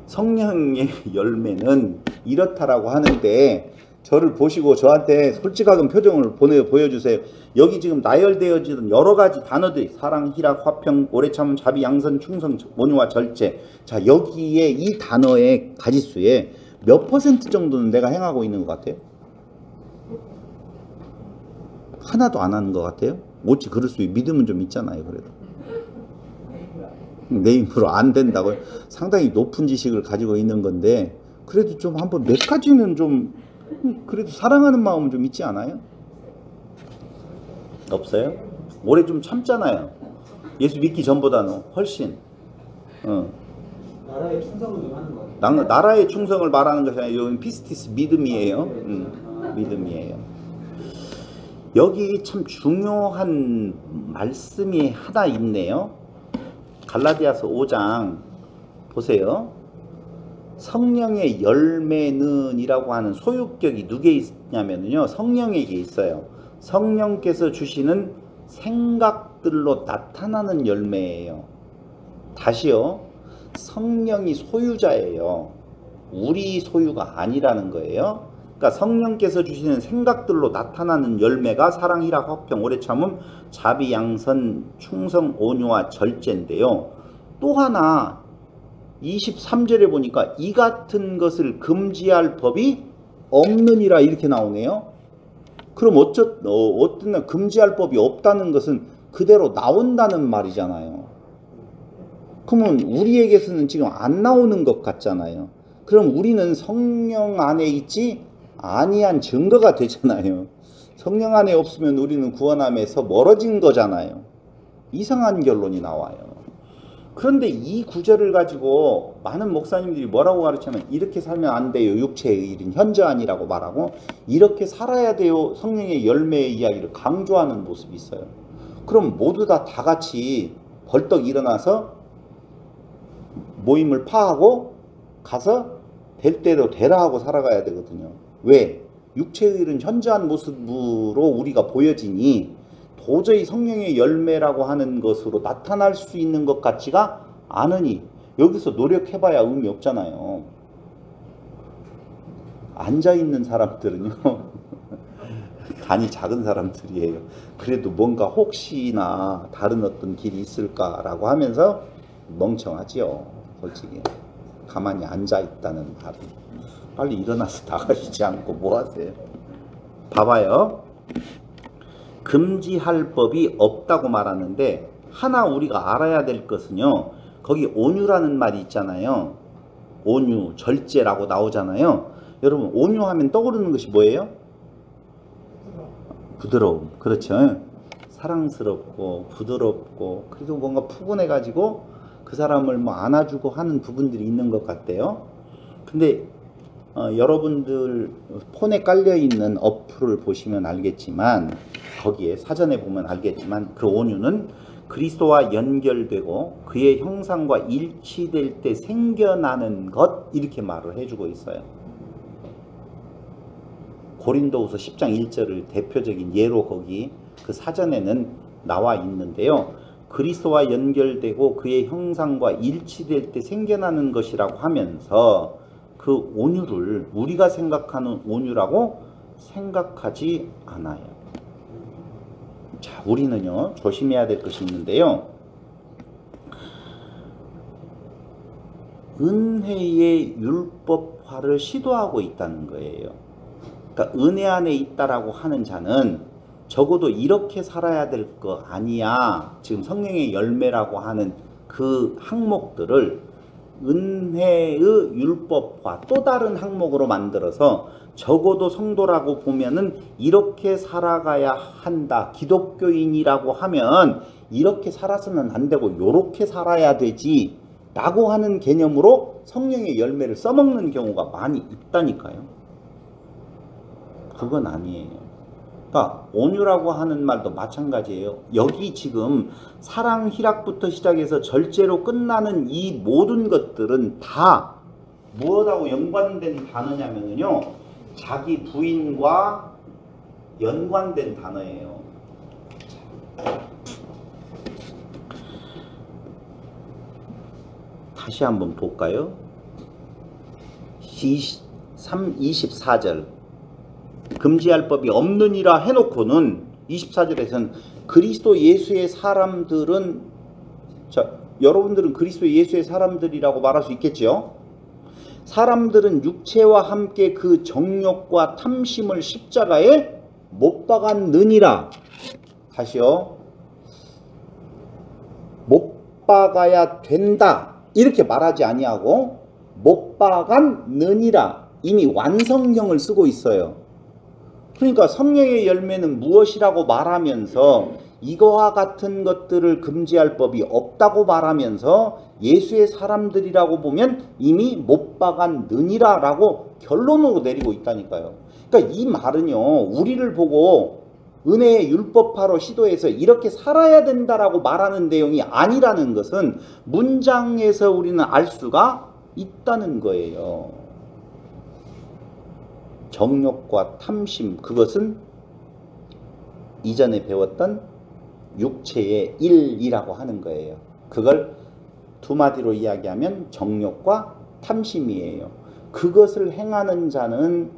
성령의 열매는 이렇다라고 하는데 저를 보시고 저한테 솔직한 표정을 보여주세요. 여기 지금 나열되어지는 여러 가지 단어들이 사랑, 희락, 화평, 오래 참음, 자비, 양선, 충성, 온유와 절제. 자, 여기에 이 단어의 가지수에 몇 % 정도는 내가 행하고 있는 것 같아요? 하나도 안 하는 것 같아요? 어찌 그럴 수 있어요? 믿음은 좀 있잖아요. 그래도 내 힘으로 안 된다고요? 상당히 높은 지식을 가지고 있는 건데 그래도 좀 한번 몇 가지는 좀 그래도 사랑하는 마음은 좀 있지 않아요? 없어요? 오래 좀 참잖아요. 예수 믿기 전보다는 훨씬. 나라의 충성을 좀 하는 거예요. 나라의 충성을 말하는 것이 아니라 이건 피스티스 믿음이에요. 믿음이에요. 여기 참 중요한 말씀이 하나 있네요. 갈라디아서 5장 보세요. 성령의 열매는 이라고 하는 소유격이 누구에 있냐면요. 성령에게 있어요. 성령께서 주시는 생각들로 나타나는 열매예요. 다시요. 성령이 소유자예요. 우리 소유가 아니라는 거예요. 그러니까 성령께서 주시는 생각들로 나타나는 열매가 사랑, 희락, 화평, 오래 참음, 자비, 양선, 충성, 온유와 절제인데요. 또 하나 23절에 보니까 이 같은 것을 금지할 법이 없느니라 이렇게 나오네요. 그럼 어떤 날 금지할 법이 없다는 것은 그대로 나온다는 말이잖아요. 그러면 우리에게서는 지금 안 나오는 것 같잖아요. 그럼 우리는 성령 안에 있지 아니한 증거가 되잖아요. 성령 안에 없으면 우리는 구원함에서 멀어진 거잖아요. 이상한 결론이 나와요. 그런데 이 구절을 가지고 많은 목사님들이 뭐라고 가르치면 이렇게 살면 안 돼요. 육체의 일은 현저한이라고 말하고 이렇게 살아야 돼요. 성령의 열매의 이야기를 강조하는 모습이 있어요. 그럼 모두 다 같이 벌떡 일어나서 모임을 파하고 가서 될 대로 되라 하고 살아가야 되거든요. 왜? 육체의 일은 현저한 모습으로 우리가 보여지니 도저히 성령의 열매라고 하는 것으로 나타날 수 있는 것 같지가 않으니 여기서 노력해봐야 의미 없잖아요. 앉아있는 사람들은요 간이 작은 사람들이에요. 그래도 뭔가 혹시나 다른 어떤 길이 있을까라고 하면서 멍청하지요. 솔직히 가만히 앉아있다는 말은 빨리 일어나서 나가시지 않고 뭐 하세요? 봐봐요. 금지할 법이 없다고 말하는데 하나 우리가 알아야 될 것은요. 거기 온유라는 말이 있잖아요. 온유, 절제라고 나오잖아요. 여러분 온유하면 떠오르는 것이 뭐예요? 부드러움. 그렇죠. 사랑스럽고 부드럽고 그래도 뭔가 푸근해 가지고 그 사람을 뭐 안아주고 하는 부분들이 있는 것 같대요. 근데 여러분들 폰에 깔려 있는 어플을 보시면 알겠지만, 거기에 사전에 보면 알겠지만, 그 온유는 그리스도와 연결되고 그의 형상과 일치될 때 생겨나는 것, 이렇게 말을 해주고 있어요. 고린도후서 10장 1절을 대표적인 예로 거기 그 사전에는 나와 있는데요. 그리스도와 연결되고 그의 형상과 일치될 때 생겨나는 것이라고 하면서 그 온유를 우리가 생각하는 온유라고 생각하지 않아요. 자, 우리는요, 조심해야 될 것이 있는데요. 은혜의 율법화를 시도하고 있다는 거예요. 그러니까 은혜 안에 있다라고 하는 자는 적어도 이렇게 살아야 될 거 아니야. 지금 성령의 열매라고 하는 그 항목들을 은혜의 율법화 또 다른 항목으로 만들어서 적어도 성도라고 보면은 이렇게 살아가야 한다. 기독교인이라고 하면 이렇게 살아서는 안 되고 요렇게 살아야 되지 라고 하는 개념으로 성령의 열매를 써먹는 경우가 많이 있다니까요. 그건 아니에요. 그러니까 온유라고 하는 말도 마찬가지예요. 여기 지금 사랑 희락부터 시작해서 절제로 끝나는 이 모든 것들은 다 무엇하고 연관된 단어냐면요, 자기 부인과 연관된 단어예요. 다시 한번 볼까요? 24절 금지할 법이 없느니라 해놓고는 24절에서는 그리스도 예수의 사람들은, 자, 여러분들은 그리스도 예수의 사람들이라고 말할 수 있겠죠? 사람들은 육체와 함께 그 정욕과 탐심을 십자가에 못 박았느니라. 다시요. 못 박아야 된다 이렇게 말하지 아니하고 못 박았느니라. 이미 완성형을 쓰고 있어요. 그러니까 성령의 열매는 무엇이라고 말하면서 이거와 같은 것들을 금지할 법이 없다고 말하면서 예수의 사람들이라고 보면 이미 못 박았느니라 라고 결론으로 내리고 있다니까요. 그러니까 이 말은요, 우리를 보고 은혜의 율법화로 시도해서 이렇게 살아야 된다라고 말하는 내용이 아니라는 것은 문장에서 우리는 알 수가 있다는 거예요. 정욕과 탐심, 그것은 이전에 배웠던 육체의 일이라고 하는 거예요. 그걸 두 마디로 이야기하면 정욕과 탐심이에요. 그것을 행하는 자는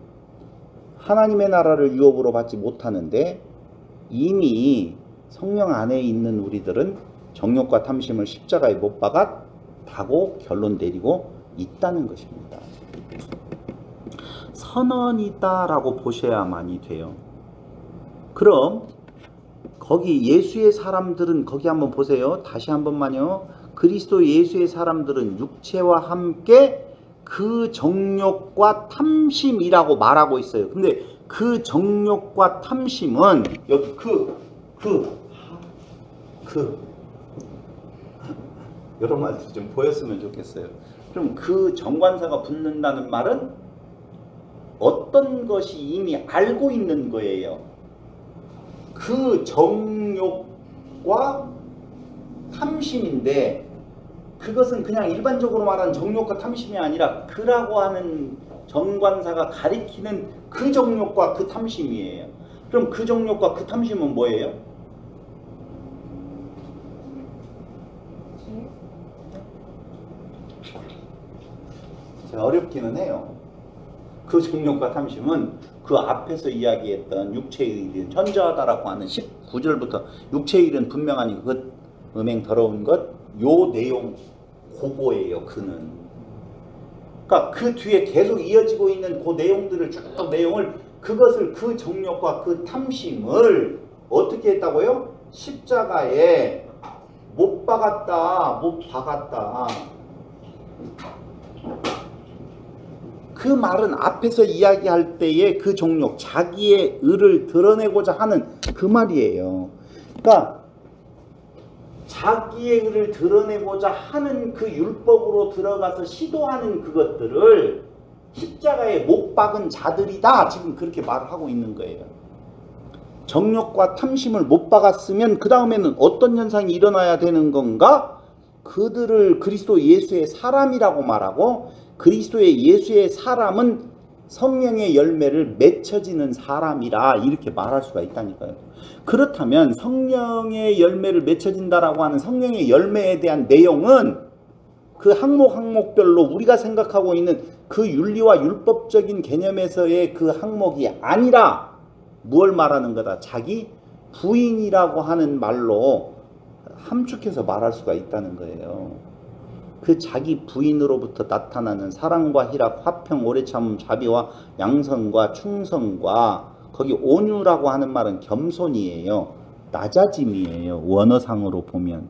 하나님의 나라를 유업으로 받지 못하는데, 이미 성령 안에 있는 우리들은 정욕과 탐심을 십자가에 못 박았다고 결론 내리고 있다는 것입니다. 선언이다라고 보셔야만이 돼요. 그럼 거기 예수의 사람들은, 거기 한번 보세요. 다시 한 번만요. 그리스도 예수의 사람들은 육체와 함께 그 정욕과 탐심이라고 말하고 있어요. 근데 그 정욕과 탐심은 여기 여러 말들 좀 보였으면 좋겠어요. 그럼 그 정관사가 붙는다는 말은 어떤 것이 이미 알고 있는 거예요. 그 정욕과 탐심인데, 그것은 그냥 일반적으로 말하는 정욕과 탐심이 아니라 그라고 하는 정관사가 가리키는 그 정욕과 그 탐심이에요. 그럼 그 정욕과 그 탐심은 뭐예요? 어렵기는 해요. 그 정욕과 탐심은 그 앞에서 이야기했던 육체의 일은 현저하다라고 하는 19절부터 육체의 일은 분명하니 그 음행 더러운 것, 요 내용 그거예요. 그는. 그러니까 그 뒤에 계속 이어지고 있는 그 내용들을 쭉 내용을, 그것을 그 정욕과 그 탐심을 어떻게 했다고요? 십자가에 못 박았다. 그 말은 앞에서 이야기할 때의 그 종족, 자기의 의를 드러내고자 하는 그 말이에요. 그러니까 자기의 의를 드러내고자 하는 그 율법으로 들어가서 시도하는 그것들을 십자가에 못 박은 자들이다. 지금 그렇게 말을 하고 있는 거예요. 정욕과 탐심을 못 박았으면 그 다음에는 어떤 현상이 일어나야 되는 건가? 그들을 그리스도 예수의 사람이라고 말하고, 그리스도의 예수의 사람은 성령의 열매를 맺혀지는 사람이라 이렇게 말할 수가 있다니까요. 그렇다면 성령의 열매를 맺혀진다라고 하는 성령의 열매에 대한 내용은 그 항목별로 우리가 생각하고 있는 그 윤리와 율법적인 개념에서의 그 항목이 아니라 무엇을 말하는 거다? 자기 부인이라고 하는 말로 함축해서 말할 수가 있다는 거예요. 그 자기 부인으로부터 나타나는 사랑과 희락, 화평, 오래 참음, 자비와 양선과 충성과, 거기 온유라고 하는 말은 겸손이에요. 낮아짐이에요. 원어상으로 보면.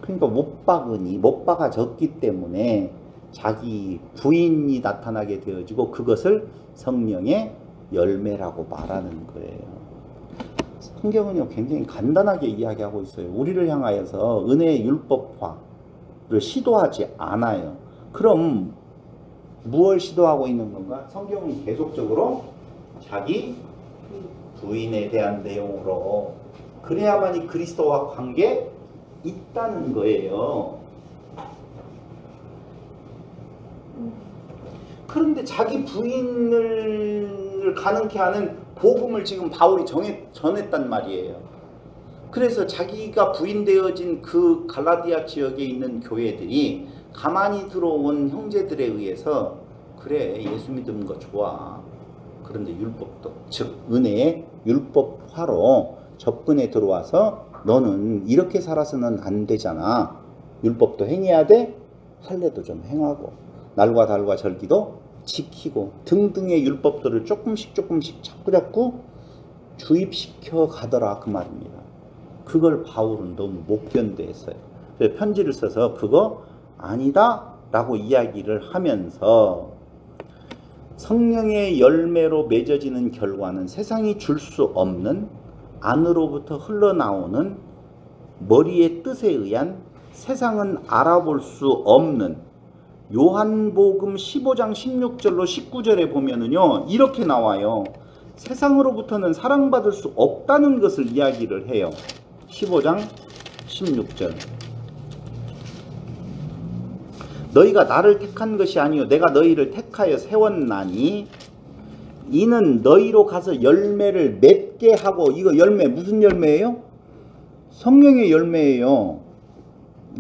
그러니까 못 박아졌기 때문에 자기 부인이 나타나게 되어지고 그것을 성령의 열매라고 말하는 거예요. 성경은요 굉장히 간단하게 이야기하고 있어요. 우리를 향하여서 은혜의 율법화를 시도하지 않아요. 그럼 무엇을 시도하고 있는 건가? 성경은 계속적으로 자기 부인에 대한 내용으로, 그래야만이 그리스도와 관계 있다는 거예요. 그런데 자기 부인을 가능케 하는 복음을 지금 바울이 전했단 말이에요. 그래서 자기가 부인되어진 그 갈라디아 지역에 있는 교회들이 가만히 들어온 형제들에 의해서, 그래 예수 믿는 거 좋아, 그런데 율법도, 즉 은혜의 율법화로 접근해 들어와서 너는 이렇게 살아서는 안 되잖아. 율법도 행해야 돼. 할례도 좀 행하고 날과 달과 절기도 지키고 등등의 율법들을 조금씩 자꾸 주입시켜 가더라 그 말입니다. 그걸 바울은 너무 못 견뎌했어요. 그래서 편지를 써서 그거 아니다 라고 이야기를 하면서, 성령의 열매로 맺어지는 결과는 세상이 줄 수 없는 안으로부터 흘러나오는 머리의 뜻에 의한 세상은 알아볼 수 없는, 요한복음 15장 16절로 19절에 보면은요 이렇게 나와요. 세상으로부터는 사랑받을 수 없다는 것을 이야기를 해요. 15장 16절. 너희가 나를 택한 것이 아니요 내가 너희를 택하여 세웠나니 이는 너희로 가서 열매를 맺게 하고. 이거 열매 무슨 열매예요? 성령의 열매예요.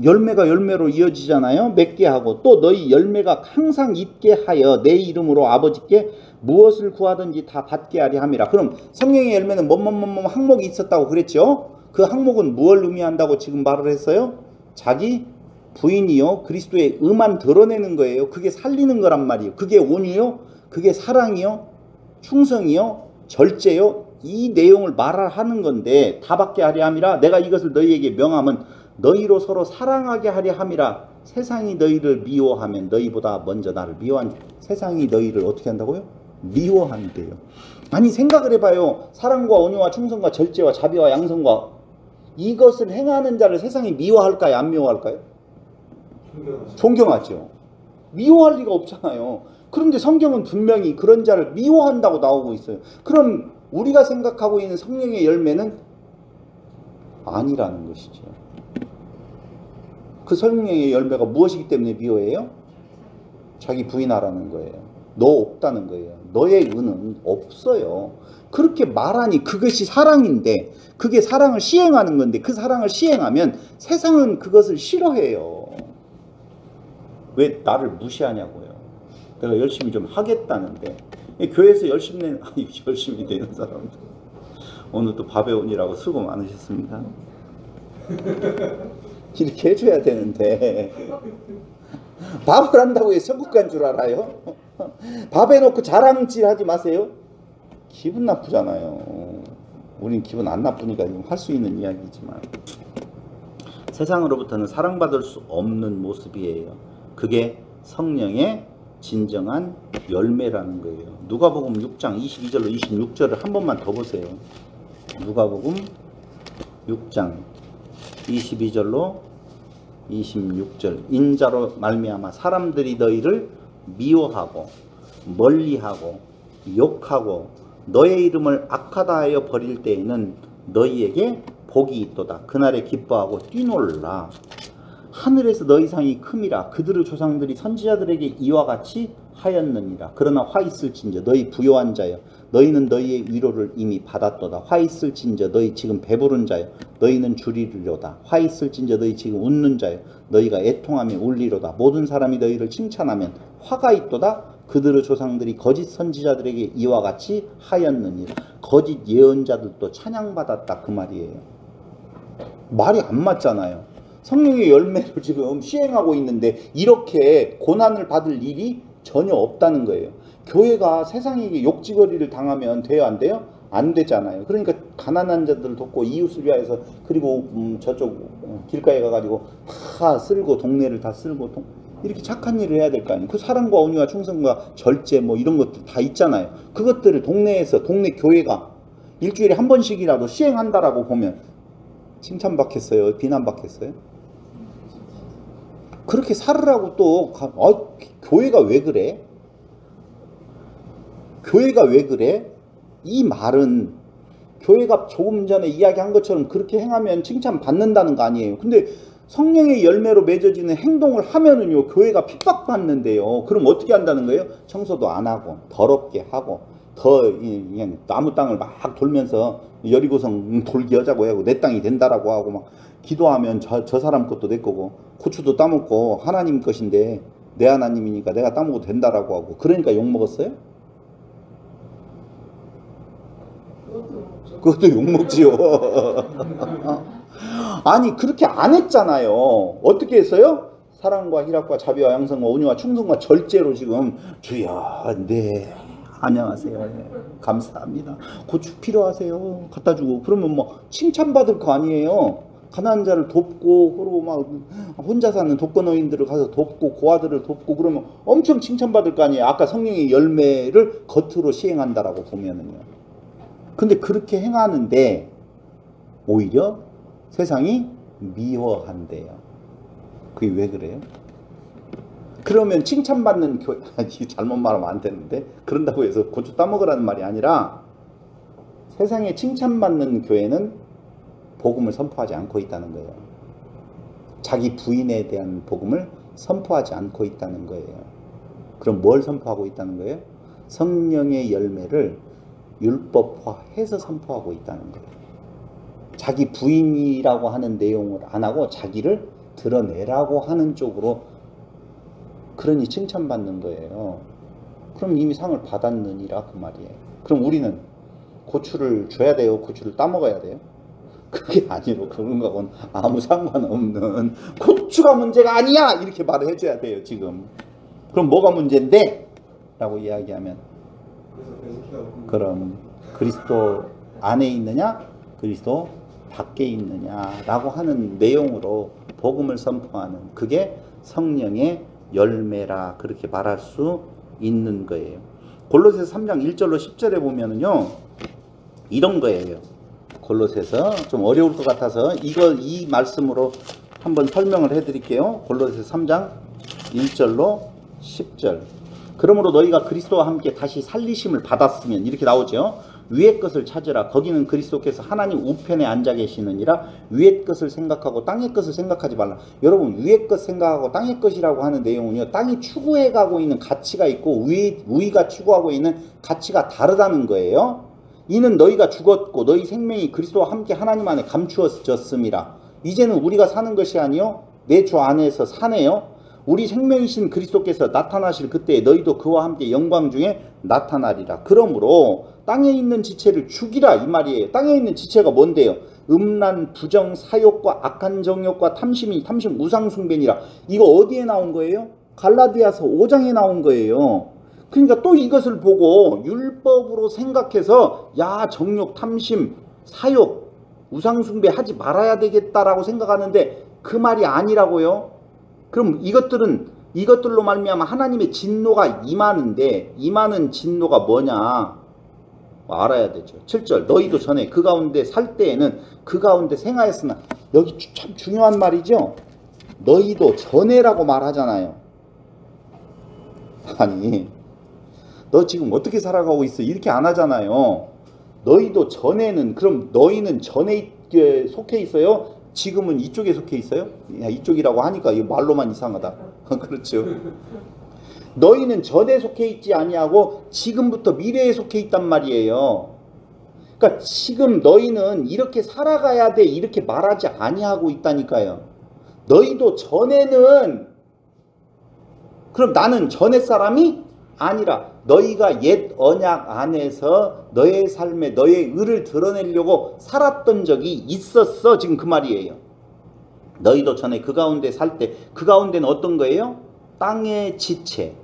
열매가 열매로 이어지잖아요. 맺게 하고, 또 너희 열매가 항상 있게 하여 내 이름으로 아버지께 무엇을 구하든지 다 받게 하리 함이라. 그럼 성령의 열매는 뭐뭐 항목이 있었다고 그랬죠. 그 항목은 무엇을 의미한다고 지금 말을 했어요? 자기 부인이요 그리스도의 의만 드러내는 거예요. 그게 살리는 거란 말이에요. 그게 온유요, 그게 사랑이요, 충성이요, 절제요, 이 내용을 말하는 건데, 다 받게 하리 함이라. 내가 이것을 너희에게 명함은 너희로 서로 사랑하게 하려 함이라. 세상이 너희를 미워하면 너희보다 먼저 나를 미워한, 세상이 너희를 어떻게 한다고요? 미워한대요. 아니 생각을 해봐요. 사랑과 온유와 충성과 절제와 자비와 양선과 이것을 행하는 자를 세상이 미워할까요? 안 미워할까요? 존경하죠. 미워할 리가 없잖아요. 그런데 성경은 분명히 그런 자를 미워한다고 나오고 있어요. 그럼 우리가 생각하고 있는 성령의 열매는 아니라는 것이죠. 그 성령의 열매가 무엇이기 때문에 미워해요? 자기 부인하라는 거예요. 너 없다는 거예요. 너의 의는 없어요. 그렇게 말하니 그것이 사랑인데, 그게 사랑을 시행하는 건데, 그 사랑을 시행하면 세상은 그것을 싫어해요. 왜 나를 무시하냐고요. 내가 열심히 좀 하겠다는데. 교회에서 열심히 되는 사람들 오늘 또 바베온이라고 수고 많으셨습니다. 이렇게 해줘야 되는데 밥을 한다고 해서 천국간 줄 알아요? 밥 해놓고 자랑질 하지 마세요. 기분 나쁘잖아요. 우린 기분 안 나쁘니까 할 수 있는 이야기지만, 세상으로부터는 사랑받을 수 없는 모습이에요. 그게 성령의 진정한 열매라는 거예요. 누가복음 6장 22절로 26절을 한 번만 더 보세요. 누가복음 6장 22절로 26절. 인자로 말미암아 사람들이 너희를 미워하고 멀리하고 욕하고 너의 이름을 악하다 하여 버릴 때에는 너희에게 복이 있도다. 그날에 기뻐하고 뛰놀라. 하늘에서 너희 상이 큼이라. 그들의 조상들이 선지자들에게 이와 같이 하였느니라. 그러나 화 있을진저 너희 부요한 자여 너희는 너희의 위로를 이미 받았도다. 화 있을진저 너희 지금 배부른 자여 너희는 주리로다. 화 있을진저 너희 지금 웃는 자여 너희가 애통하며 울리로다. 모든 사람이 너희를 칭찬하면 화가 있도다. 그들의 조상들이 거짓 선지자들에게 이와 같이 하였느니라. 거짓 예언자들도 찬양받았다 그 말이에요. 말이 안 맞잖아요. 성령의 열매를 지금 시행하고 있는데 이렇게 고난을 받을 일이 전혀 없다는 거예요. 교회가 세상에게 욕지거리를 당하면 돼요 안 돼요? 안 되잖아요. 그러니까 가난한 자들을 돕고 이웃을 위하여서 그리고 저쪽 길가에 가가지고 다 쓸고 동네를 다 쓸고 이렇게 착한 일을 해야 될 거 아니에요. 그 사랑과 온유와 충성과 절제 뭐 이런 것들 다 있잖아요. 그것들을 동네에서 동네 교회가 일주일에 한 번씩이라도 시행한다라고 보면 칭찬받겠어요? 비난받겠어요? 그렇게 살으라고 또 교회가 왜 그래? 교회가 왜 그래? 이 말은 교회가 조금 전에 이야기한 것처럼 그렇게 행하면 칭찬받는다는 거 아니에요. 근데 성령의 열매로 맺어지는 행동을 하면은요 교회가 핍박받는데요. 그럼 어떻게 한다는 거예요? 청소도 안 하고 더럽게 하고 더 그냥 나무 땅을 막 돌면서 여리고성 돌게 하자고 하고 내 땅이 된다라고 하고 막 기도하면 저 사람 것도 내 거고 고추도 따먹고 하나님 것인데 내 하나님이니까 내가 따먹어도 된다라고 하고 그러니까 욕먹었어요? 그것도 욕먹지요. 아니 그렇게 안 했잖아요. 어떻게 했어요? 사랑과 희락과 자비와 양성과 온유와 충성과 절제로 지금 주여 네 안녕하세요 네, 감사합니다 고추 필요하세요 갖다 주고 그러면 뭐 칭찬받을 거 아니에요. 가난한 자를 돕고 그리고 막 혼자 사는 독거노인들을 가서 돕고 고아들을 돕고 그러면 엄청 칭찬받을 거 아니에요. 아까 성령의 열매를 겉으로 시행한다라고 보면은요. 근데 그렇게 행하는데 오히려 세상이 미워한대요. 그게 왜 그래요? 그러면 칭찬받는 교회, 잘못 말하면 안 되는데 그런다고 해서 고추 따먹으라는 말이 아니라 세상에 칭찬받는 교회는 복음을 선포하지 않고 있다는 거예요. 자기 부인에 대한 복음을 선포하지 않고 있다는 거예요. 그럼 뭘 선포하고 있다는 거예요? 성령의 열매를 율법화해서 선포하고 있다는 거예요. 자기 부인이라고 하는 내용을 안 하고 자기를 드러내라고 하는 쪽으로 그러니 칭찬받는 거예요. 그럼 이미 상을 받았느니라 그 말이에요. 그럼 우리는 고추를 줘야 돼요? 고추를 따먹어야 돼요? 그게 아니고 그런 거하고는 아무 상관없는 고추가 문제가 아니야! 이렇게 말을 해줘야 돼요 지금. 그럼 뭐가 문제인데? 라고 이야기하면 그럼 그리스도 안에 있느냐? 그리스도 밖에 있느냐? 라고 하는 내용으로 복음을 선포하는 그게 성령의 열매라 그렇게 말할 수 있는 거예요. 골로새서 3장 1절로 10절에 보면은요 이런 거예요. 골로새서 좀 어려울 것 같아서 이 말씀으로 한번 설명을 해 드릴게요. 골로새서 3장 1절로 10절. 그러므로 너희가 그리스도와 함께 다시 살리심을 받았으면 이렇게 나오죠. 위의 것을 찾으라. 거기는 그리스도께서 하나님 우편에 앉아 계시느니라. 위의 것을 생각하고 땅의 것을 생각하지 말라. 여러분 위의 것 생각하고 땅의 것이라고 하는 내용은요. 땅이 추구해 가고 있는 가치가 있고 우리가 추구하고 있는 가치가 다르다는 거예요. 이는 너희가 죽었고 너희 생명이 그리스도와 함께 하나님 안에 감추어졌음이라. 이제는 우리가 사는 것이 아니요 내 주 안에서 사네요. 우리 생명이신 그리스도께서 나타나실 그때 너희도 그와 함께 영광 중에 나타나리라. 그러므로 땅에 있는 지체를 죽이라 이 말이에요. 땅에 있는 지체가 뭔데요? 음란, 부정, 사욕과 악한 정욕과 탐심 우상숭배니라. 이거 어디에 나온 거예요? 갈라디아서 5장에 나온 거예요. 그러니까 또 이것을 보고 율법으로 생각해서 야 정욕, 탐심, 사욕, 우상숭배 하지 말아야 되겠다라고 생각하는데 그 말이 아니라고요. 그럼 이것들은 이것들로 말미암아 하나님의 진노가 임하는데, 임하는 진노가 뭐냐 알아야 되죠. 7절 너희도 전에 그 가운데 살 때에는 그 가운데 생하였으나, 여기 참 중요한 말이죠. 너희도 전에라고 말하잖아요. 아니 너 지금 어떻게 살아가고 있어 이렇게 안 하잖아요. 너희도 전에는, 그럼 너희는 전에 속해 있어요? 지금은 이쪽에 속해 있어요? 야, 이쪽이라고 하니까 이 말로만 이상하다. 그렇죠. 너희는 전에 속해 있지 아니하고 지금부터 미래에 속해 있단 말이에요. 그러니까 지금 너희는 이렇게 살아가야 돼 이렇게 말하지 아니하고 있다니까요. 너희도 전에는, 그럼 나는 전에 사람이 아니라 너희가 옛 언약 안에서 너의 삶에 너의 의를 드러내려고 살았던 적이 있었어. 지금 그 말이에요. 너희도 전에 그 가운데 살 때, 그 가운데는 어떤 거예요? 땅의 지체,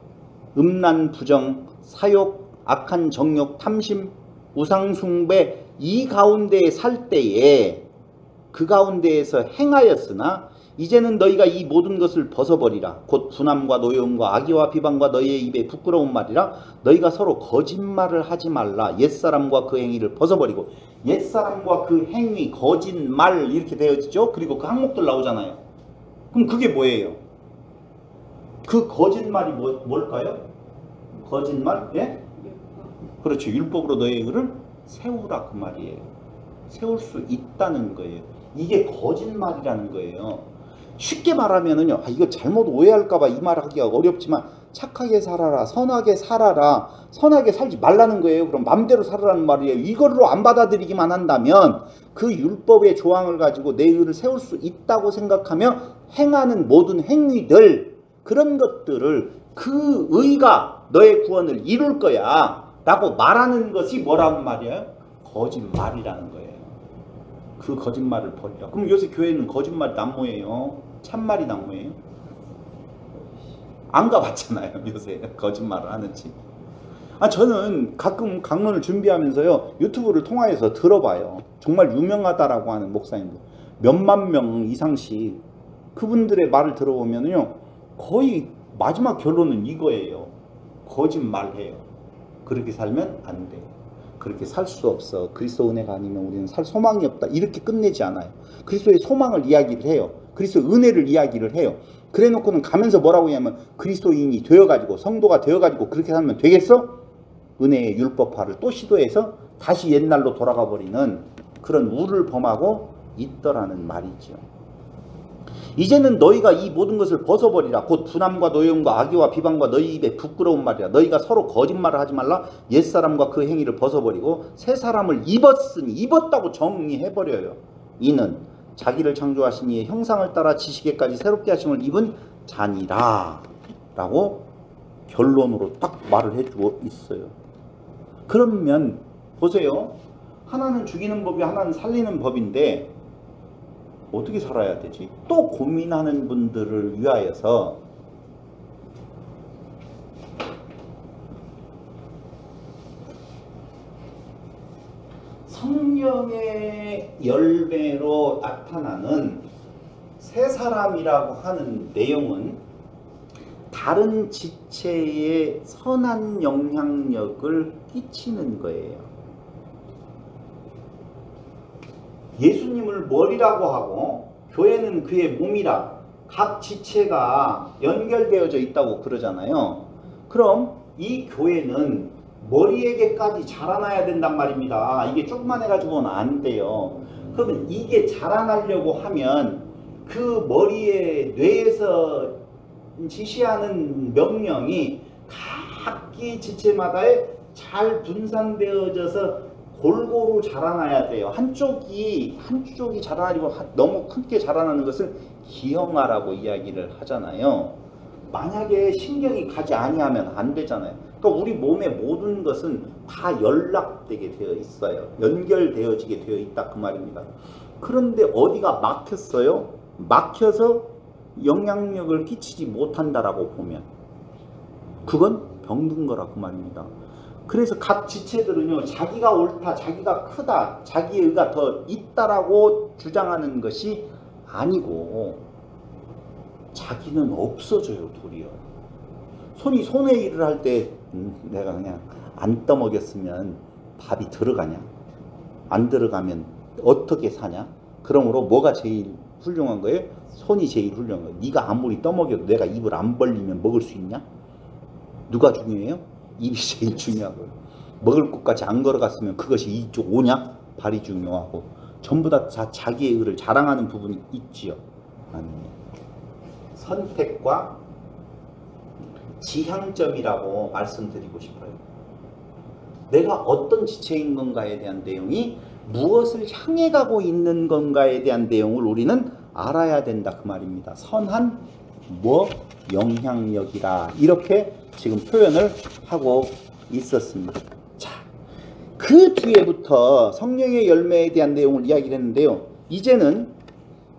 음란 부정, 사욕, 악한 정욕, 탐심, 우상숭배, 이 가운데에 살 때에 그 가운데에서 행하였으나 이제는 너희가 이 모든 것을 벗어버리라. 곧 분함과 노여움과 악의와 비방과 너희의 입에 부끄러운 말이라. 너희가 서로 거짓말을 하지 말라. 옛사람과 그 행위를 벗어버리고, 옛사람과 그 행위, 거짓말 이렇게 되어지죠. 그리고 그 항목들 나오잖아요. 그럼 그게 뭐예요? 그 거짓말이 뭘까요? 거짓말? 예? 그렇죠. 율법으로 너의 의를 세우라 그 말이에요. 세울 수 있다는 거예요. 이게 거짓말이라는 거예요. 쉽게 말하면은요, 이거 잘못 오해할까봐 이 말 하기가 어렵지만, 착하게 살아라, 선하게 살아라, 선하게 살지 말라는 거예요. 그럼 맘대로 살아라는 말이에요. 이걸로 안 받아들이기만 한다면 그 율법의 조항을 가지고 내 의를 세울 수 있다고 생각하며 행하는 모든 행위들, 그런 것들을 그 의가 너의 구원을 이룰 거야 라고 말하는 것이 뭐라는 말이에요? 거짓말이라는 거예요. 그 거짓말을 버리라. 그럼 요새 교회는 거짓말이 난무예요? 참말이 난무예요? 안 가봤잖아요. 요새 거짓말을 하는지. 저는 가끔 강론을 준비하면서요, 유튜브를 통하여서 들어봐요. 정말 유명하다라고 하는 목사님들 몇만 명 이상씩, 그분들의 말을 들어보면요, 거의 마지막 결론은 이거예요. 거짓말해요. 그렇게 살면 안 돼. 그렇게 살 수 없어. 그리스도 은혜가 아니면 우리는 살 소망이 없다. 이렇게 끝내지 않아요. 그리스도의 소망을 이야기를 해요. 그리스도 은혜를 이야기를 해요. 그래 놓고는 가면서 뭐라고 하냐면, 그리스도인이 되어가지고 성도가 되어가지고 그렇게 살면 되겠어? 은혜의 율법화를 또 시도해서 다시 옛날로 돌아가 버리는 그런 우를 범하고 있더라는 말이죠. 이제는 너희가 이 모든 것을 벗어버리라. 곧 분함과 노여움과 악의와 비방과 너희 입에 부끄러운 말이라. 너희가 서로 거짓말을 하지 말라. 옛사람과 그 행위를 벗어버리고 새 사람을 입었으니, 입었다고 정리해버려요. 이는 자기를 창조하신 이의 형상을 따라 지식에까지 새롭게 하심을 입은 자니라 라고 결론으로 딱 말을 해주고 있어요. 그러면 보세요. 하나는 죽이는 법이, 하나는 살리는 법인데 어떻게 살아야 되지? 또 고민하는 분들을 위하여서 성령의 열매로 나타나는 새 사람이라고 하는 내용은 다른 지체에 선한 영향력을 끼치는 거예요. 예수님을 머리라고 하고 교회는 그의 몸이라, 각 지체가 연결되어져 있다고 그러잖아요. 그럼 이 교회는 머리에게까지 자라나야 된단 말입니다. 이게 조금만 해가지고는 안 돼요. 그러면 이게 자라나려고 하면 그 머리에, 뇌에서 지시하는 명령이 각기 지체마다에 잘 분산되어져서 골고루 자라나야 돼요. 한쪽이 자라나리고 너무 크게 자라나는 것을 기형아라고 이야기를 하잖아요. 만약에 신경이 가지 아니하면 안 되잖아요. 그러니까 우리 몸의 모든 것은 다 연락되게 되어 있어요. 연결되어지게 되어 있다 그 말입니다. 그런데 어디가 막혔어요? 막혀서 영향력을 끼치지 못한다라고 보면 그건 병든 거라 그 말입니다. 그래서 각 지체들은요, 자기가 옳다, 자기가 크다, 자기의 의가 더 있다라고 주장하는 것이 아니고 자기는 없어져요. 도리어. 손이 손의 일을 할 때 내가 그냥 안 떠먹였으면 밥이 들어가냐? 안 들어가면 어떻게 사냐? 그러므로 뭐가 제일 훌륭한 거예요? 손이 제일 훌륭한 거예요. 네가 아무리 떠먹여도 내가 입을 안 벌리면 먹을 수 있냐? 누가 중요해요? 입이 제일 중요하고요. 먹을 곳까지 안 걸어갔으면 그것이 이쪽 오냐? 발이 중요하고 전부 다 자기의 의를 자랑하는 부분이 있지요. 아닙니다. 선택과 지향점이라고 말씀드리고 싶어요. 내가 어떤 지체인 건가에 대한 내용이 무엇을 향해 가고 있는 건가에 대한 내용을 우리는 알아야 된다 그 말입니다. 선한 영향력이라 이렇게 지금 표현을 하고 있었습니다. 자, 그 뒤에부터 성령의 열매에 대한 내용을 이야기를 했는데요. 이제는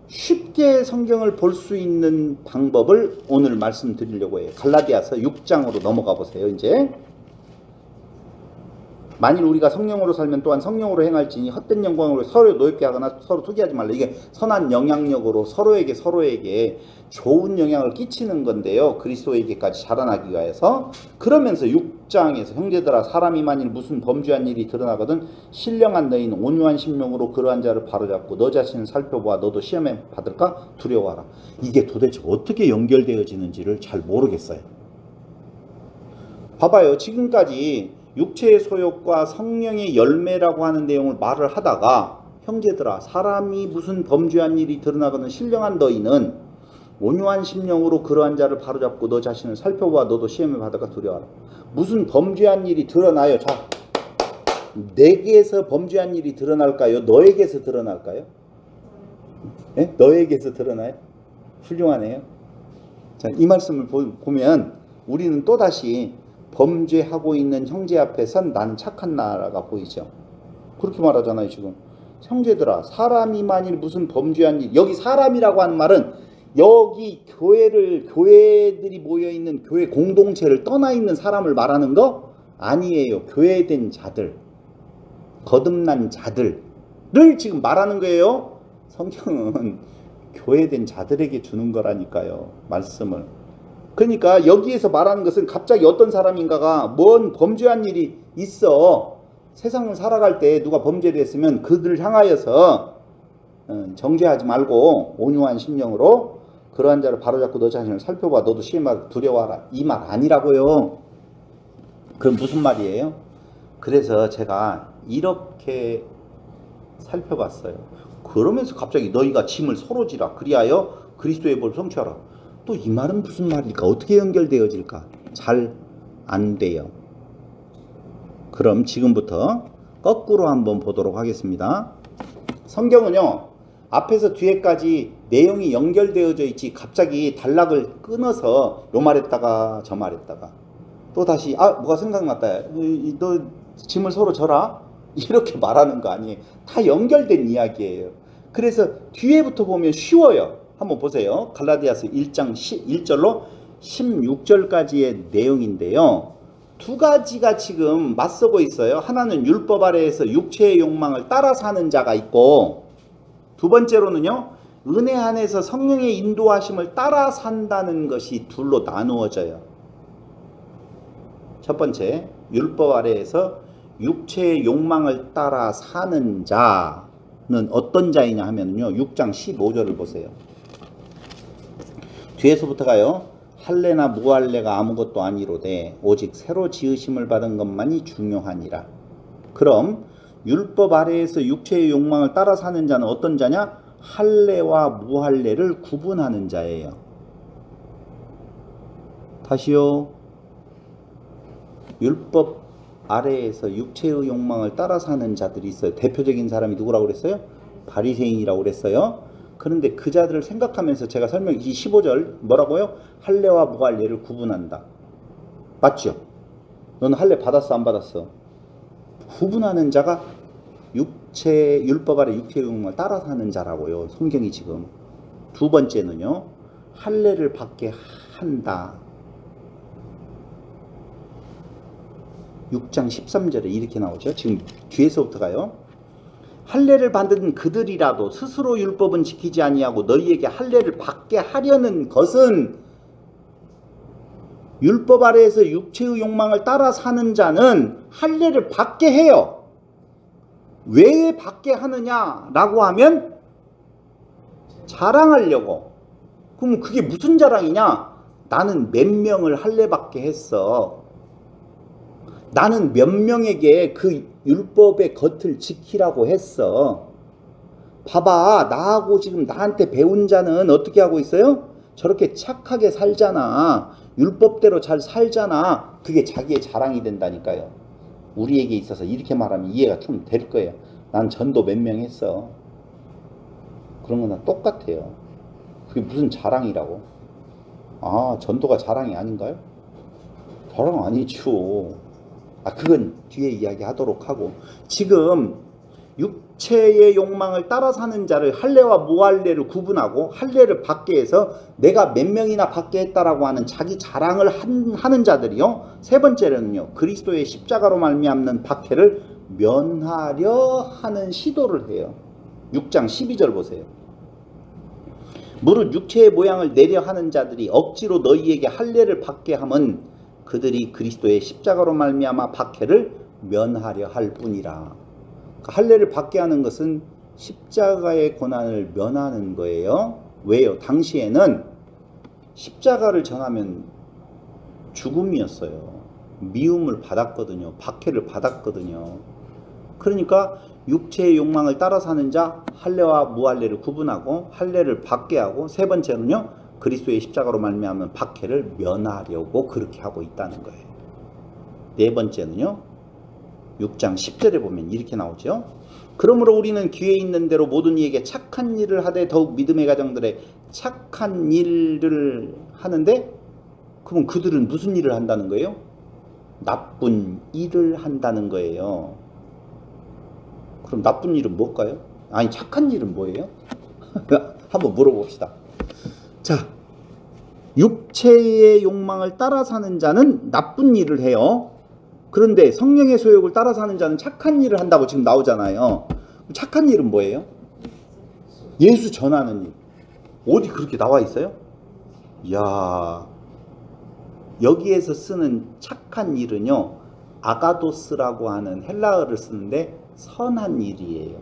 쉽게 성경을 볼 수 있는 방법을 오늘 말씀드리려고 해요. 갈라디아서 6장으로 넘어가 보세요. 이제 만일 우리가 성령으로 살면 또한 성령으로 행할지니 헛된 영광으로 서로 노엽게 하거나 서로 투기하지 말라. 이게 선한 영향력으로 서로에게 좋은 영향을 끼치는 건데요. 그리스도에게까지 자라나기 위해서. 그러면서 6장에서 형제들아 사람이 만일 무슨 범죄한 일이 드러나거든 신령한 너희는 온유한 심령으로 그러한 자를 바로잡고 너 자신을 살펴보아 너도 시험에 받을까 두려워하라. 이게 도대체 어떻게 연결되어지는지를 잘 모르겠어요. 봐봐요. 지금까지 육체의 소욕과 성령의 열매라고 하는 내용을 말을 하다가 형제들아 사람이 무슨 범죄한 일이 드러나거든 신령한 너희는 온유한 심령으로 그러한 자를 바로잡고 너 자신을 살펴보아 너도 시험을 받을까 두려워하라. 무슨 범죄한 일이 드러나요? 자, 내게서 범죄한 일이 드러날까요? 너에게서 드러날까요? 네? 너에게서 드러나요? 훌륭하네요. 자, 이 말씀을 보면 우리는 또다시 범죄하고 있는 형제 앞에선 나는 착한 나라가 보이죠. 그렇게 말하잖아요. 지금 형제들아 사람이 만일 무슨 범죄한 일, 여기 사람이라고 하는 말은 여기 교회들이 모여있는 교회 공동체를 떠나 있는 사람을 말하는 거 아니에요. 교회된 자들, 거듭난 자들을 지금 말하는 거예요. 성경은 교회된 자들에게 주는 거라니까요. 말씀을. 그러니까 여기에서 말하는 것은 갑자기 어떤 사람인가가 뭔 범죄한 일이 있어. 세상을 살아갈 때 누가 범죄를 했으면 그들을 향하여서 정죄하지 말고 온유한 심령으로 그러한 자를 바로잡고 너 자신을 살펴봐 너도 시험받아 두려워하라. 이 말 아니라고요. 그럼 무슨 말이에요? 그래서 제가 이렇게 살펴봤어요. 그러면서 갑자기 너희가 짐을 서로 지라 그리하여 그리스도의 복을 성취하라. 또 이 말은 무슨 말일까? 어떻게 연결되어질까? 잘 안 돼요. 그럼 지금부터 거꾸로 한번 보도록 하겠습니다. 성경은요. 앞에서 뒤에까지 내용이 연결되어져 있지 갑자기 단락을 끊어서 요 말했다가 저 말했다가 또 다시 뭐가 생각났다. 너 짐을 서로 져라. 이렇게 말하는 거 아니에요. 다 연결된 이야기예요. 그래서 뒤에부터 보면 쉬워요. 한번 보세요. 갈라디아서 1장 1절로 16절까지의 내용인데요. 두 가지가 지금 맞서고 있어요. 하나는 율법 아래에서 육체의 욕망을 따라 사는 자가 있고 두 번째로는요. 은혜 안에서 성령의 인도하심을 따라 산다는 것이 둘로 나누어져요. 첫 번째, 율법 아래에서 육체의 욕망을 따라 사는 자는 어떤 자이냐 하면요. 6장 15절을 보세요. 뒤에서부터 가요. 할례나 무할례가 아무것도 아니로되 오직 새로 지으심을 받은 것만이 중요하니라. 그럼 율법 아래에서 육체의 욕망을 따라 사는 자는 어떤 자냐? 할례와 무할례를 구분하는 자예요. 다시요. 율법 아래에서 육체의 욕망을 따라 사는 자들이 있어요. 대표적인 사람이 누구라고 그랬어요? 바리새인이라고 그랬어요. 그런데 그 자들을 생각하면서 제가 설명 15절 뭐라고요? 할례와 무할례를 구분한다. 맞죠? 너는 할례 받았어 안 받았어? 구분하는 자가 율법 아래 육체의 욕망을 따라 사는 자라고요. 성경이 지금. 두 번째는요. 할례를 받게 한다. 6장 13절에 이렇게 나오죠. 지금 뒤에서부터 가요. 할례를 받은 그들이라도 스스로 율법은 지키지 아니하고 너희에게 할례를 받게 하려는 것은 율법 아래에서 육체의 욕망을 따라 사는 자는 할례를 받게 해요. 왜 받게 하느냐라고 하면 자랑하려고. 그럼 그게 무슨 자랑이냐? 나는 몇 명을 할례 받게 했어. 나는 몇 명에게 그 율법의 겉을 지키라고 했어. 봐봐, 나하고 지금 나한테 배운 자는 어떻게 하고 있어요? 저렇게 착하게 살잖아. 율법대로 잘 살잖아. 그게 자기의 자랑이 된다니까요. 우리에게 있어서 이렇게 말하면 이해가 좀 될 거예요. 난 전도 몇 명 했어. 그런 거나 똑같아요. 그게 무슨 자랑이라고? 아, 전도가 자랑이 아닌가요? 자랑 아니죠. 그건 뒤에 이야기하도록 하고, 지금 육체의 욕망을 따라 사는 자를 할례와 무할례를 구분하고 할례를 받게 해서 내가 몇 명이나 받게 했다라고 하는 자기 자랑을 하는 자들이요. 세 번째로는요, 그리스도의 십자가로 말미암는 박해를 면하려 하는 시도를 해요. 6장 12절 보세요. 무릇 육체의 모양을 내려 하는 자들이 억지로 너희에게 할례를 받게 함은 그들이 그리스도의 십자가로 말미암아 박해를 면하려 할 뿐이라. 할례를 받게 하는 것은 십자가의 고난을 면하는 거예요. 왜요? 당시에는 십자가를 전하면 죽음이었어요. 미움을 받았거든요. 박해를 받았거든요. 그러니까 육체의 욕망을 따라 사는 자 할례와 무할례를 구분하고 할례를 받게 하고, 세 번째는요, 그리스도의 십자가로 말미암은 박해를 면하려고 그렇게 하고 있다는 거예요. 네 번째는요, 6장 10절에 보면 이렇게 나오죠. 그러므로 우리는 귀에 있는 대로 모든 이에게 착한 일을 하되 더욱 믿음의 가정들의 착한 일을 하는데, 그럼 그들은 무슨 일을 한다는 거예요? 나쁜 일을 한다는 거예요. 그럼 나쁜 일은 뭘까요? 아니, 착한 일은 뭐예요? 한번 물어봅시다. 자, 육체의 욕망을 따라 사는 자는 나쁜 일을 해요. 그런데 성령의 소욕을 따라 사는 자는 착한 일을 한다고 지금 나오잖아요. 착한 일은 뭐예요? 예수 전하는 일. 어디 그렇게 나와 있어요? 이야, 여기에서 쓰는 착한 일은요, 아가도스라고 하는 헬라어를 쓰는데 선한 일이에요.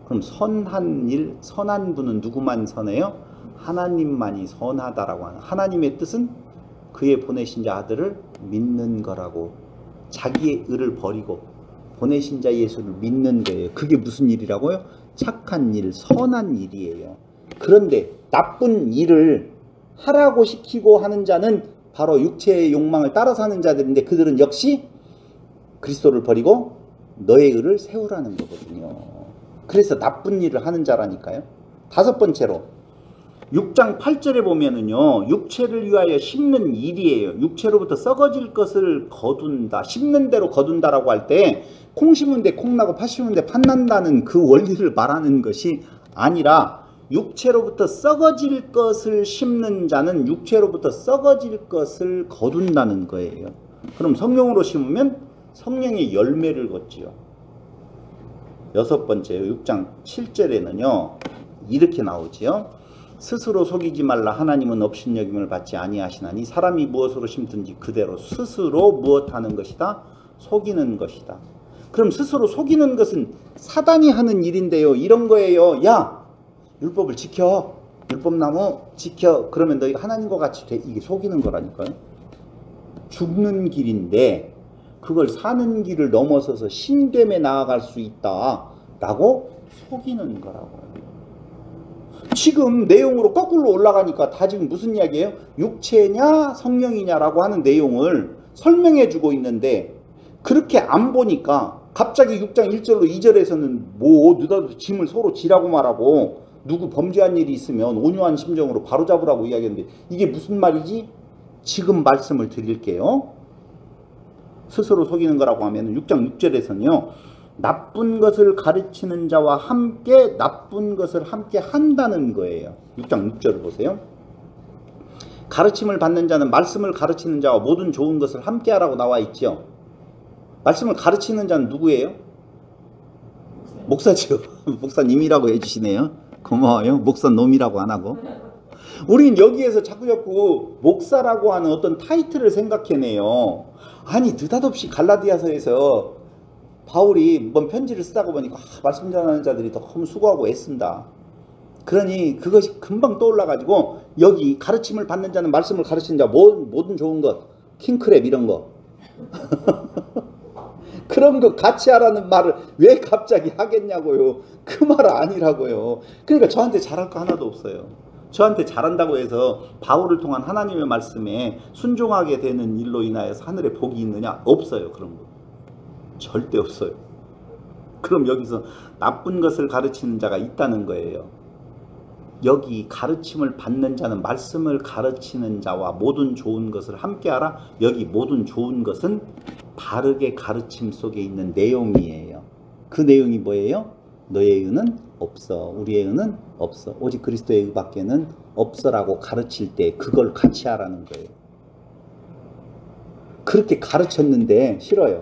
그럼 선한 일, 선한 분은 누구만 선해요? 하나님만이 선하다라고 하는, 하나님의 뜻은 그의 보내신 자 아들을 믿는 거라고, 자기의 의를 버리고 보내신 자 예수를 믿는 거예요. 그게 무슨 일이라고요? 착한 일, 선한 일이에요. 그런데 나쁜 일을 하라고 시키고 하는 자는 바로 육체의 욕망을 따라 사는 자들인데, 그들은 역시 그리스도를 버리고 너의 의를 세우라는 거거든요. 그래서 나쁜 일을 하는 자라니까요. 다섯 번째로 6장 8절에 보면은요, 육체를 위하여 심는 일이에요. 육체로부터 썩어질 것을 거둔다. 심는 대로 거둔다라고 할 때 콩 심은 데 콩 나고 팥 심은 데 팥 난다는 그 원리를 말하는 것이 아니라, 육체로부터 썩어질 것을 심는 자는 육체로부터 썩어질 것을 거둔다는 거예요. 그럼 성령으로 심으면 성령의 열매를 걷지요. 여섯 번째 6장 7절에는요 이렇게 나오지요. 스스로 속이지 말라. 하나님은 업신여김을 받지 아니하시나니 사람이 무엇으로 심든지 그대로 스스로 무엇하는 것이다? 속이는 것이다. 그럼 스스로 속이는 것은 사단이 하는 일인데요, 이런 거예요. 야, 율법을 지켜, 율법나무 지켜, 그러면 너희 하나님과 같이 돼. 이게 속이는 거라니까요. 죽는 길인데 그걸 사는 길을 넘어서서 신됨에 나아갈 수 있다 라고 속이는 거라고요. 지금 내용으로 거꾸로 올라가니까 다 지금 무슨 이야기예요? 육체냐 성령이냐라고 하는 내용을 설명해 주고 있는데, 그렇게 안 보니까 갑자기 6장 1절로 2절에서는 뭐 느닷없이 짐을 서로 지라고 말하고, 누구 범죄한 일이 있으면 온유한 심정으로 바로잡으라고 이야기했는데, 이게 무슨 말이지? 지금 말씀을 드릴게요. 스스로 속이는 거라고 하면 6장 6절에서는요, 나쁜 것을 가르치는 자와 함께 나쁜 것을 함께 한다는 거예요. 6장 6절을 보세요. 가르침을 받는 자는 말씀을 가르치는 자와 모든 좋은 것을 함께 하라고 나와 있죠. 말씀을 가르치는 자는 누구예요? 목사죠. 목사님이라고 해주시네요. 고마워요. 목사놈이라고 안 하고. 우린 여기에서 자꾸 목사라고 하는 어떤 타이틀을 생각해내요. 아니 느닷없이 갈라디아서에서 바울이 뭔 편지를 쓰다가 보니까 말씀 전하는 자들이 너무 수고하고 애쓴다. 그러니 그것이 금방 떠올라가지고 여기 가르침을 받는 자는 말씀을 가르치는 자 모든 좋은 것 킹크랩 이런 거 그런 거 같이 하라는 말을 왜 갑자기 하겠냐고요. 그 말 아니라고요. 그러니까 저한테 잘할 거 하나도 없어요. 저한테 잘한다고 해서 바울을 통한 하나님의 말씀에 순종하게 되는 일로 인하여서 하늘에 복이 있느냐? 없어요. 그런 거 절대 없어요. 그럼 여기서 나쁜 것을 가르치는 자가 있다는 거예요. 여기 가르침을 받는 자는 말씀을 가르치는 자와 모든 좋은 것을 함께하라. 여기 모든 좋은 것은 바르게 가르침 속에 있는 내용이에요. 그 내용이 뭐예요? 너의 의는 없어. 우리의 의는 없어. 오직 그리스도의 의밖에는 없어라고 가르칠 때 그걸 같이 하라는 거예요. 그렇게 가르쳤는데 싫어요.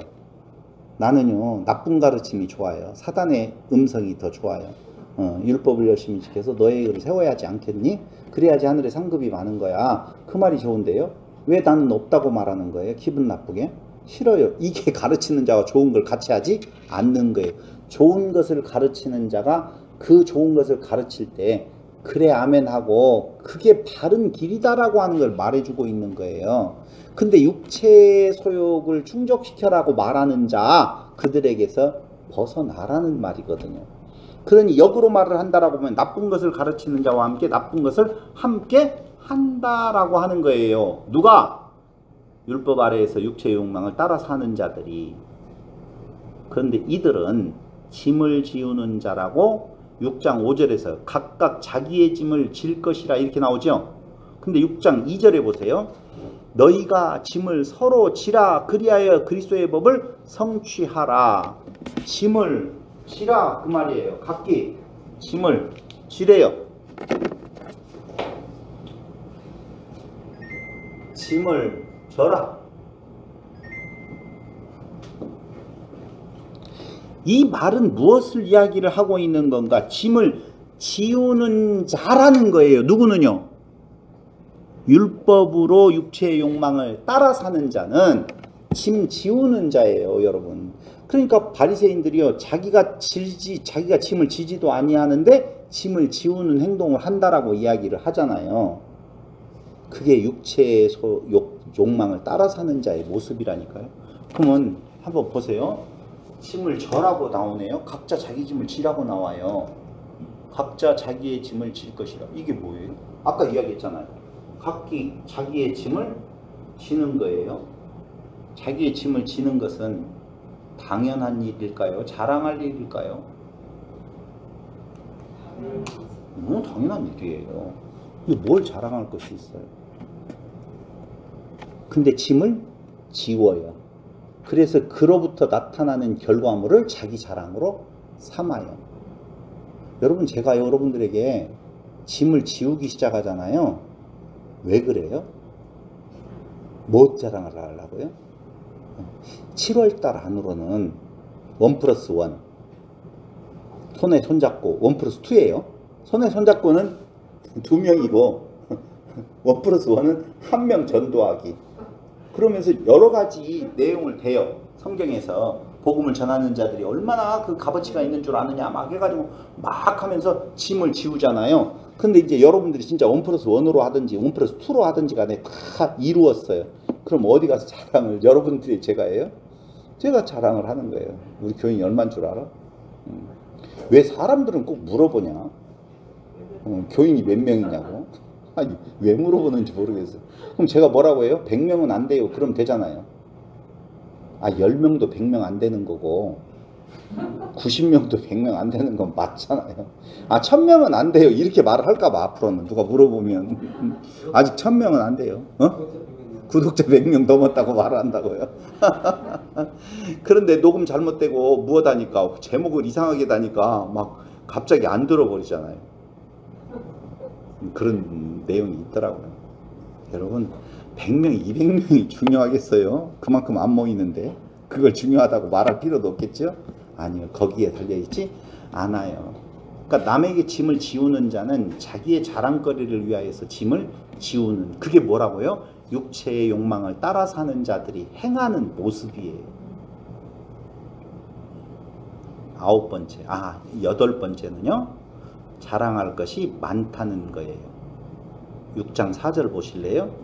나는요 나쁜 가르침이 좋아요. 사단의 음성이 더 좋아요. 율법을 열심히 지켜서 너의 의를 세워야 하지 않겠니? 그래야지 하늘에 상급이 많은 거야. 그 말이 좋은데요. 왜 나는 없다고 말하는 거예요? 기분 나쁘게? 싫어요. 이게 가르치는 자와 좋은 걸 같이 하지 않는 거예요. 좋은 것을 가르치는 자가 그 좋은 것을 가르칠 때 그래 아멘 하고 그게 바른 길이다라고 하는 걸 말해주고 있는 거예요. 근데 육체의 소욕을 충족시켜라고 말하는 자 그들에게서 벗어나라는 말이거든요. 그러니 역으로 말을 한다라고 하면 나쁜 것을 가르치는 자와 함께 나쁜 것을 함께 한다라고 하는 거예요. 누가? 율법 아래에서 육체의 욕망을 따라 사는 자들이. 그런데 이들은 짐을 지우는 자라고 6장 5절에서 각각 자기의 짐을 질 것이라 이렇게 나오죠. 근데 6장 2절에 보세요. 너희가 짐을 서로 지라 그리하여 그리스도의 법을 성취하라. 짐을 지라 그 말이에요. 각기 짐을 지래요. 짐을 져라. 이 말은 무엇을 이야기를 하고 있는 건가? 짐을 지우는 자라는 거예요. 누구는요? 율법으로 육체의 욕망을 따라 사는 자는 짐 지우는 자예요, 여러분. 그러니까 바리새인들이요, 자기가 짐을 지지도 아니하는데 짐을 지우는 행동을 한다라고 이야기를 하잖아요. 그게 육체의 욕망을 따라 사는 자의 모습이라니까요. 그러면 한번 보세요. 짐을 져라고 나오네요. 각자 자기 짐을 지라고 나와요. 각자 자기의 짐을 질 것이라. 이게 뭐예요? 아까 이야기했잖아요. 각기 자기의 짐을 지는 거예요. 자기의 짐을 지는 것은 당연한 일일까요? 자랑할 일일까요? 너무 당연한 일이에요. 이게 뭘 자랑할 것이 있어요? 근데 짐을 지워요. 그래서 그로부터 나타나는 결과물을 자기 자랑으로 삼아요. 여러분, 제가 여러분들에게 짐을 지우기 시작하잖아요. 왜 그래요? 뭐 자랑을 하려고요? 7월달 안으로는 1+1 손에 손잡고 1+2예요. 손에 손잡고는 2명이고 1+1은 1명 전도하기. 그러면서 여러 가지 내용을 대요. 성경에서 복음을 전하는 자들이 얼마나 그 값어치가 있는 줄 아느냐 막 해가지고 막 하면서 짐을 지우잖아요. 근데 이제 여러분들이 진짜 1+1으로 하든지 1+2로 하든지 간에 다 이루었어요. 그럼 어디 가서 자랑을 여러분들이 제가 해요? 제가 자랑을 하는 거예요. 우리 교인이 얼마인 줄 알아? 왜 사람들은 꼭 물어보냐? 교인이 몇 명이냐고? 아니, 왜 물어보는지 모르겠어요. 그럼 제가 뭐라고 해요? 100명은 안 돼요. 그럼 되잖아요. 10명도 100명 안 되는 거고 90명도 100명 안 되는 건 맞잖아요. 1000명은 안 돼요. 이렇게 말을 할까봐 앞으로는 누가 물어보면 아직 1000명은 안 돼요. 구독자 100명 넘었다고 말을 한다고요. 그런데 녹음 잘못되고 무엇하니까 제목을 이상하게 다니까 막 갑자기 안 들어버리잖아요. 그런 내용이 있더라고요. 여러분, 100명, 200명이 중요하겠어요? 그만큼 안 모이는데 그걸 중요하다고 말할 필요도 없겠죠? 아니요. 거기에 달려있지 않아요. 그러니까 남에게 짐을 지우는 자는 자기의 자랑거리를 위하여서 짐을 지우는, 그게 뭐라고요? 육체의 욕망을 따라 사는 자들이 행하는 모습이에요. 여덟 번째는요. 자랑할 것이 많다는 거예요. 6장 4절 보실래요?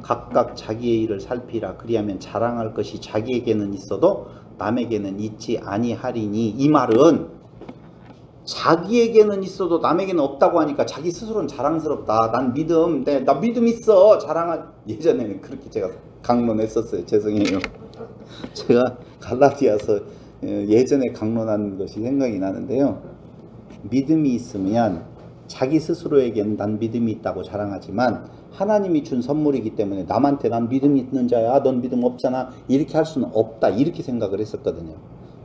각각 자기의 일을 살피라. 그리하면 자랑할 것이 자기에게는 있어도 남에게는 있지 아니하리니. 이 말은 자기에게는 있어도 남에게는 없다고 하니까 자기 스스로는 자랑스럽다. 난 믿음, 나 믿음 있어. 자랑할. 예전에는 그렇게 제가 강론했었어요. 죄송해요. 제가 갈라디아서 예전에 강론한 것이 생각이 나는데요. 믿음이 있으면 자기 스스로에게는 난 믿음이 있다고 자랑하지만 하나님이 준 선물이기 때문에 남한테 난 믿음이 있는 자야, 넌 믿음 없잖아, 이렇게 할 수는 없다, 이렇게 생각을 했었거든요.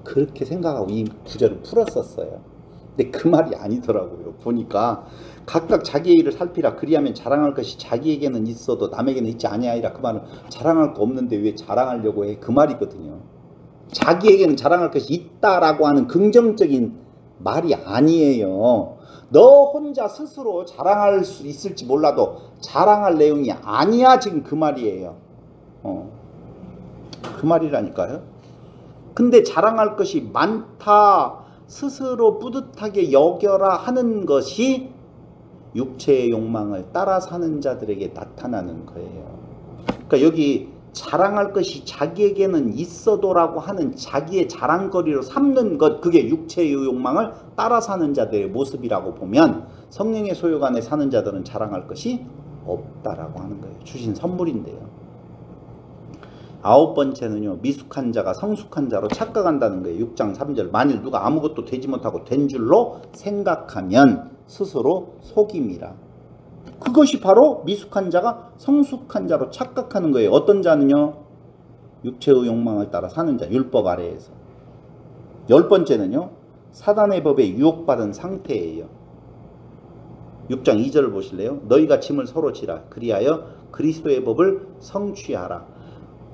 그렇게 생각하고 이 구절을 풀었었어요. 근데 그 말이 아니더라고요. 보니까 각각 자기의 일을 살피라. 그리하면 자랑할 것이 자기에게는 있어도 남에게는 있지 아니하리라. 그 말은 자랑할 거 없는데 왜 자랑하려고 해? 그 말이거든요. 자기에게는 자랑할 것이 있다라고 하는 긍정적인 말이 아니에요. 너 혼자 스스로 자랑할 수 있을지 몰라도 자랑할 내용이 아니야. 지금 그 말이에요. 그 말이라니까요. 근데 자랑할 것이 많다, 스스로 뿌듯하게 여겨라 하는 것이 육체의 욕망을 따라 사는 자들에게 나타나는 거예요. 그러니까 여기 자랑할 것이 자기에게는 있어도라고 하는 자기의 자랑거리로 삼는 것, 그게 육체의 욕망을 따라 사는 자들의 모습이라고 보면 성령의 소욕 안에 사는 자들은 자랑할 것이 없다라고 하는 거예요. 주신 선물인데요. 9번째는요. 미숙한 자가 성숙한 자로 착각한다는 거예요. 6장 3절. 만일 누가 아무것도 되지 못하고 된 줄로 생각하면 스스로 속임이라. 그것이 바로 미숙한 자가 성숙한 자로 착각하는 거예요. 어떤 자는요? 육체의 욕망을 따라 사는 자, 율법 아래에서. 10번째는요. 사단의 법에 유혹받은 상태예요. 6장 2절을 보실래요? 너희가 짐을 서로 지라. 그리하여 그리스도의 법을 성취하라.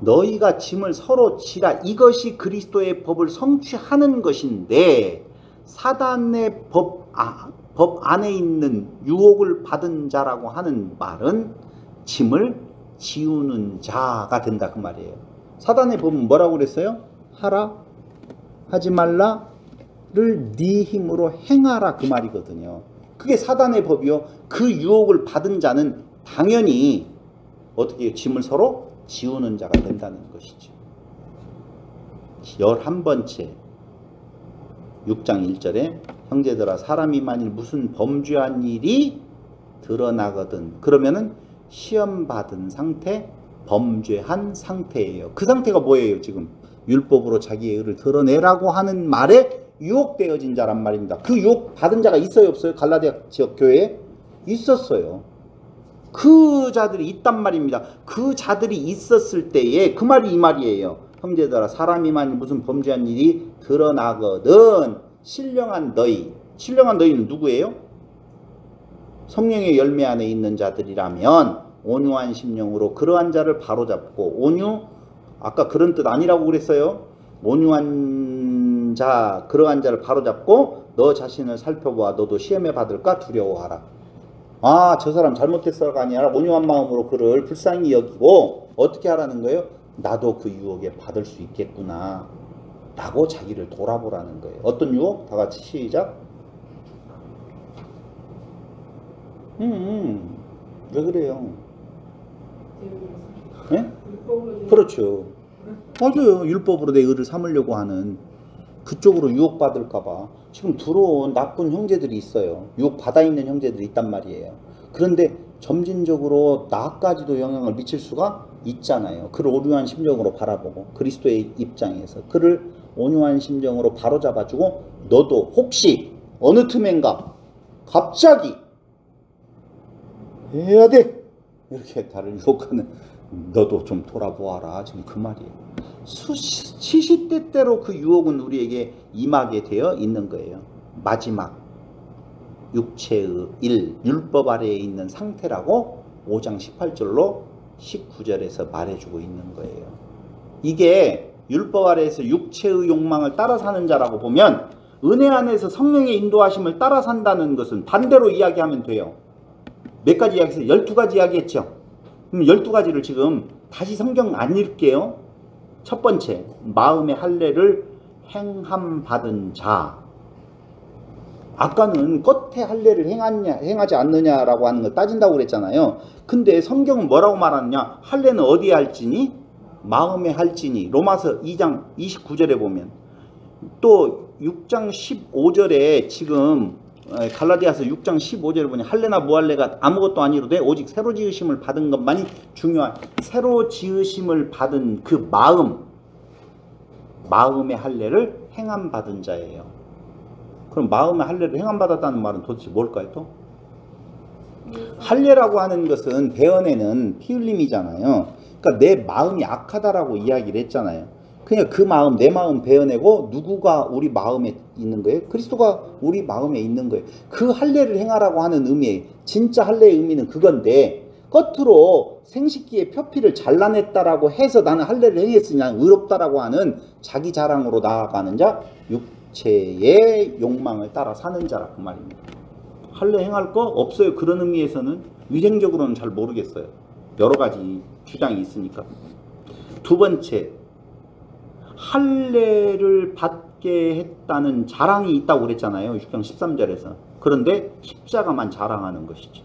너희가 짐을 서로 지라. 이것이 그리스도의 법을 성취하는 것인데, 사단의 법 안에 있는 유혹을 받은 자라고 하는 말은 짐을 지우는 자가 된다 그 말이에요. 사단의 법은 뭐라고 그랬어요? 하라, 하지 말라를 네 힘으로 행하라 그 말이거든요. 그게 사단의 법이요. 그 유혹을 받은 자는 당연히 어떻게 해요? 짐을 서로 지우는 자가 된다는 것이죠. 11번째 6장 1절에 형제들아, 사람이 만일 무슨 범죄한 일이 드러나거든, 그러면은 시험받은 상태, 범죄한 상태예요. 그 상태가 뭐예요? 지금 율법으로 자기의 의를 드러내라고 하는 말에 유혹되어진 자란 말입니다. 그 유혹 받은 자가 있어요, 없어요? 갈라디아 지역 교회에 있었어요. 그 자들이 있단 말입니다. 그 자들이 있었을 때에 그 말이 이 말이에요. 형제들아, 사람이 만일 무슨 범죄한 일이 드러나거든 신령한 너희는 누구예요? 성령의 열매 안에 있는 자들이라면 온유한 심령으로 그러한 자를 바로잡고, 온유 아까 그런 뜻 아니라고 그랬어요. 온유한 자, 그러한 자를 바로잡고 너 자신을 살펴보아 너도 시험에 받을까 두려워하라. 저 사람 잘못했어가 아니라 온유한 마음으로 그를 불쌍히 여기고 어떻게 하라는 거예요? 나도 그 유혹에 받을 수 있겠구나 라고 자기를 돌아보라는 거예요. 어떤 유혹? 다 같이 시작. 왜 그래요? 네? 그렇죠. 맞아요. 율법으로 내 의를 삼으려고 하는, 그쪽으로 유혹받을까봐 지금 들어온 나쁜 형제들이 있어요. 유혹받아 있는 형제들이 있단 말이에요. 그런데 점진적으로 나까지도 영향을 미칠 수가 있잖아요. 그를 온유한 심정으로 바라보고 그리스도의 입장에서 그를 온유한 심정으로 바로잡아주고, 너도 혹시 어느 틈엔가 갑자기 해야 돼 이렇게 나를 유혹하는, 너도 좀 돌아보아라. 지금 그 말이에요. 시시때때로 그 유혹은 우리에게 임하게 되어 있는 거예요. 마지막 육체의 일, 율법 아래에 있는 상태라고 5장 18절로 19절에서 말해주고 있는 거예요. 이게 율법 아래에서 육체의 욕망을 따라 사는 자라고 보면 은혜 안에서 성령의 인도하심을 따라 산다는 것은 반대로 이야기하면 돼요. 몇 가지 이야기해서 12가지 이야기했죠. 그럼 12가지를 지금 다시 성경 안 읽게요. 첫 번째, 마음의 할례를 행함받은 자. 아까는 끝에 할례를 행하지 않느냐라고 하는 걸 따진다고 그랬잖아요. 근데 성경은 뭐라고 말하느냐? 할례는 어디에 할지니? 마음에 할지니. 로마서 2장 29절에 보면, 또 6장 15절에 지금 갈라디아서 6장 15절에 보니 할례나 무할례가 아무것도 아니로되 오직 새로 지으심을 받은 것만이 중요한, 새로 지으심을 받은 그 마음의 할례를 행함 받은 자예요. 그럼 마음의 할례를 행함 받았다는 말은 도대체 뭘까요? 또 할례라고 하는 것은 배언에는 피 흘림이잖아요. 그러니까 내 마음이 악하다라고 이야기를 했잖아요. 그냥 그 마음, 내 마음 베어내고 누구가 우리 마음에 있는 거예요? 그리스도가 우리 마음에 있는 거예요. 그 할례를 행하라고 하는 의미예요. 진짜 할례의 의미는 그건데, 겉으로 생식기의 표피를 잘라냈다라고 해서 나는 할례를 행했으니 나는 의롭다라고 하는 자기 자랑으로 나아가는 자, 육체의 욕망을 따라 사는 자라 그 말입니다. 할례 행할 거 없어요. 그런 의미에서는 위생적으로는 잘 모르겠어요. 여러 가지 주장이 있으니까. 두 번째, 할례를 받게 했다는 자랑이 있다고 그랬잖아요. 6장 13절에서. 그런데 십자가만 자랑하는 것이죠.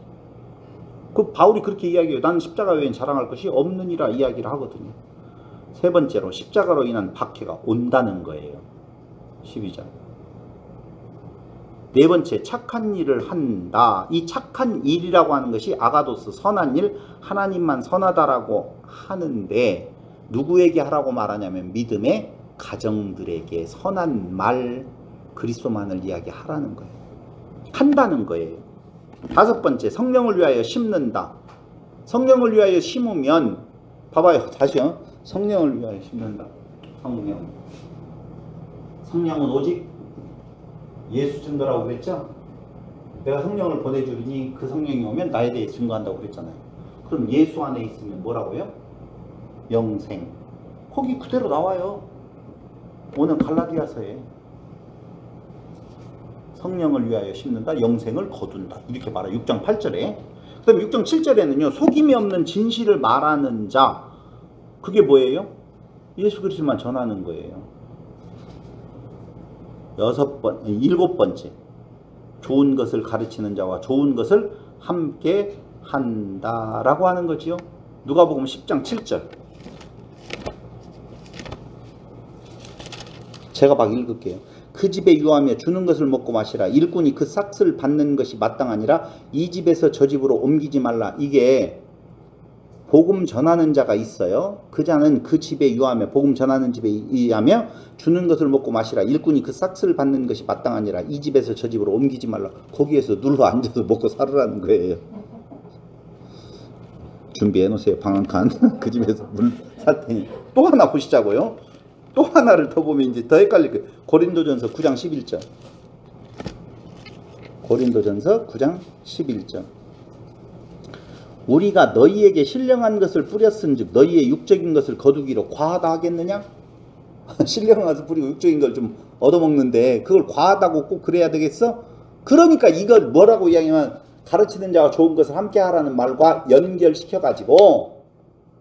그 바울이 그렇게 이야기해요. 나는 십자가 외엔 자랑할 것이 없느니라 이야기를 하거든요. 세 번째로, 십자가로 인한 박해가 온다는 거예요. 12절. 네 번째, 착한 일을 한다. 이 착한 일이라고 하는 것이 아가도스, 선한 일, 하나님만 선하다라고 하는데, 누구에게 하라고 말하냐면 믿음의 가정들에게 선한 말, 그리스도만을 이야기하라는 거예요. 한다는 거예요. 다섯 번째, 성령을 위하여 심는다. 성령을 위하여 심으면, 봐봐요. 다시요. 성령을 위하여 심는다. 성령은 오직 예수 증거라고 그랬죠? 내가 성령을 보내주리니 그 성령이 오면 나에 대해 증거한다고 그랬잖아요. 그럼 예수 안에 있으면 뭐라고요? 영생. 거기 그대로 나와요. 오늘 갈라디아서에 성령을 위하여 심는다, 영생을 거둔다, 이렇게 말해요. 6장 8절에. 그 다음에 6장 7절에는요, 속임이 없는 진실을 말하는 자. 그게 뭐예요? 예수 그리스도만 전하는 거예요. 일곱 번째, 좋은 것을 가르치는 자와 좋은 것을 함께 한다라고 하는 거지요. 누가복음 10장 7절. 제가 막 읽을게요. 그 집에 유하며 주는 것을 먹고 마시라. 일꾼이 그 삭슬 받는 것이 마땅하니라. 이 집에서 저 집으로 옮기지 말라. 이게 복음 전하는 자가 있어요. 그 자는 그 집에 유하며, 복음 전하는 집에 유하며 주는 것을 먹고 마시라. 일꾼이 그 삭슬 받는 것이 마땅하니라. 이 집에서 저 집으로 옮기지 말라. 거기에서 눌러 앉아서 먹고 살으라는 거예요. 준비해 놓으세요. 방 한 칸. 그 집에서 물 살 테니. 또 하나 보시자고요. 또 하나를 더 보면 이제 더 헷갈릴 거예요. 고린도전서 9장 11절. 고린도전서 9장 11절. 우리가 너희에게 신령한 것을 뿌렸은즉 너희의 육적인 것을 거두기로 과하다 하겠느냐? 신령한 것을 뿌리고 육적인 걸 좀 얻어먹는데 그걸 과하다고 꼭 그래야 되겠어? 그러니까 이걸 뭐라고 이야기하면, 가르치는 자와 좋은 것을 함께 하라는 말과 연결시켜가지고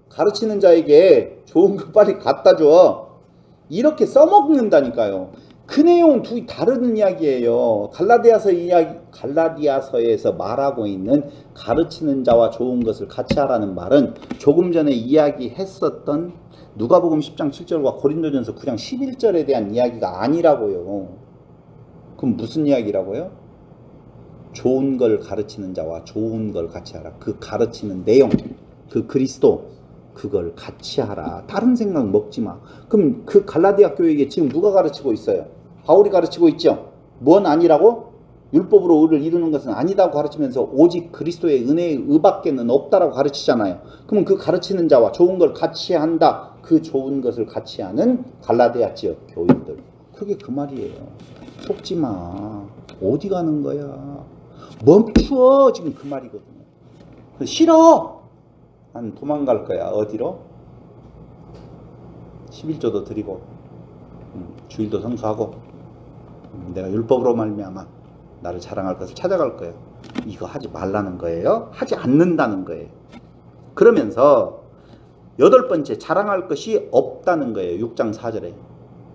가르치는 자에게 좋은 거 빨리 갖다 줘, 이렇게 써먹는다니까요. 그 내용은 둘이 다른 이야기예요. 갈라디아서에서 말하고 있는 가르치는 자와 좋은 것을 같이 하라는 말은 조금 전에 이야기했었던 누가복음 10장 7절과 고린도전서 9장 11절에 대한 이야기가 아니라고요. 그럼 무슨 이야기라고요? 좋은 걸 가르치는 자와 좋은 걸 같이 하라. 그 가르치는 내용, 그 그리스도, 그걸 같이 하라. 다른 생각 먹지 마. 그럼 그 갈라디아 교회에게 지금 누가 가르치고 있어요? 바울이 가르치고 있죠. 뭔 아니라고? 율법으로 의를 이루는 것은 아니다고 가르치면서 오직 그리스도의 은혜의 의밖에는 없다라고 가르치잖아요. 그러면 그 가르치는 자와 좋은 걸 같이 한다. 그 좋은 것을 같이 하는 갈라디아 지역 교인들. 그게 그 말이에요. 속지 마. 어디 가는 거야? 멈추어. 지금 그 말이거든요. 싫어. 난 도망갈 거야. 어디로? 11조도 드리고 주일도 성수하고 내가 율법으로 말미암아 나를 자랑할 것을 찾아갈 거예요. 이거 하지 말라는 거예요. 하지 않는다는 거예요. 그러면서 8번째 자랑할 것이 없다는 거예요. 6장 4절에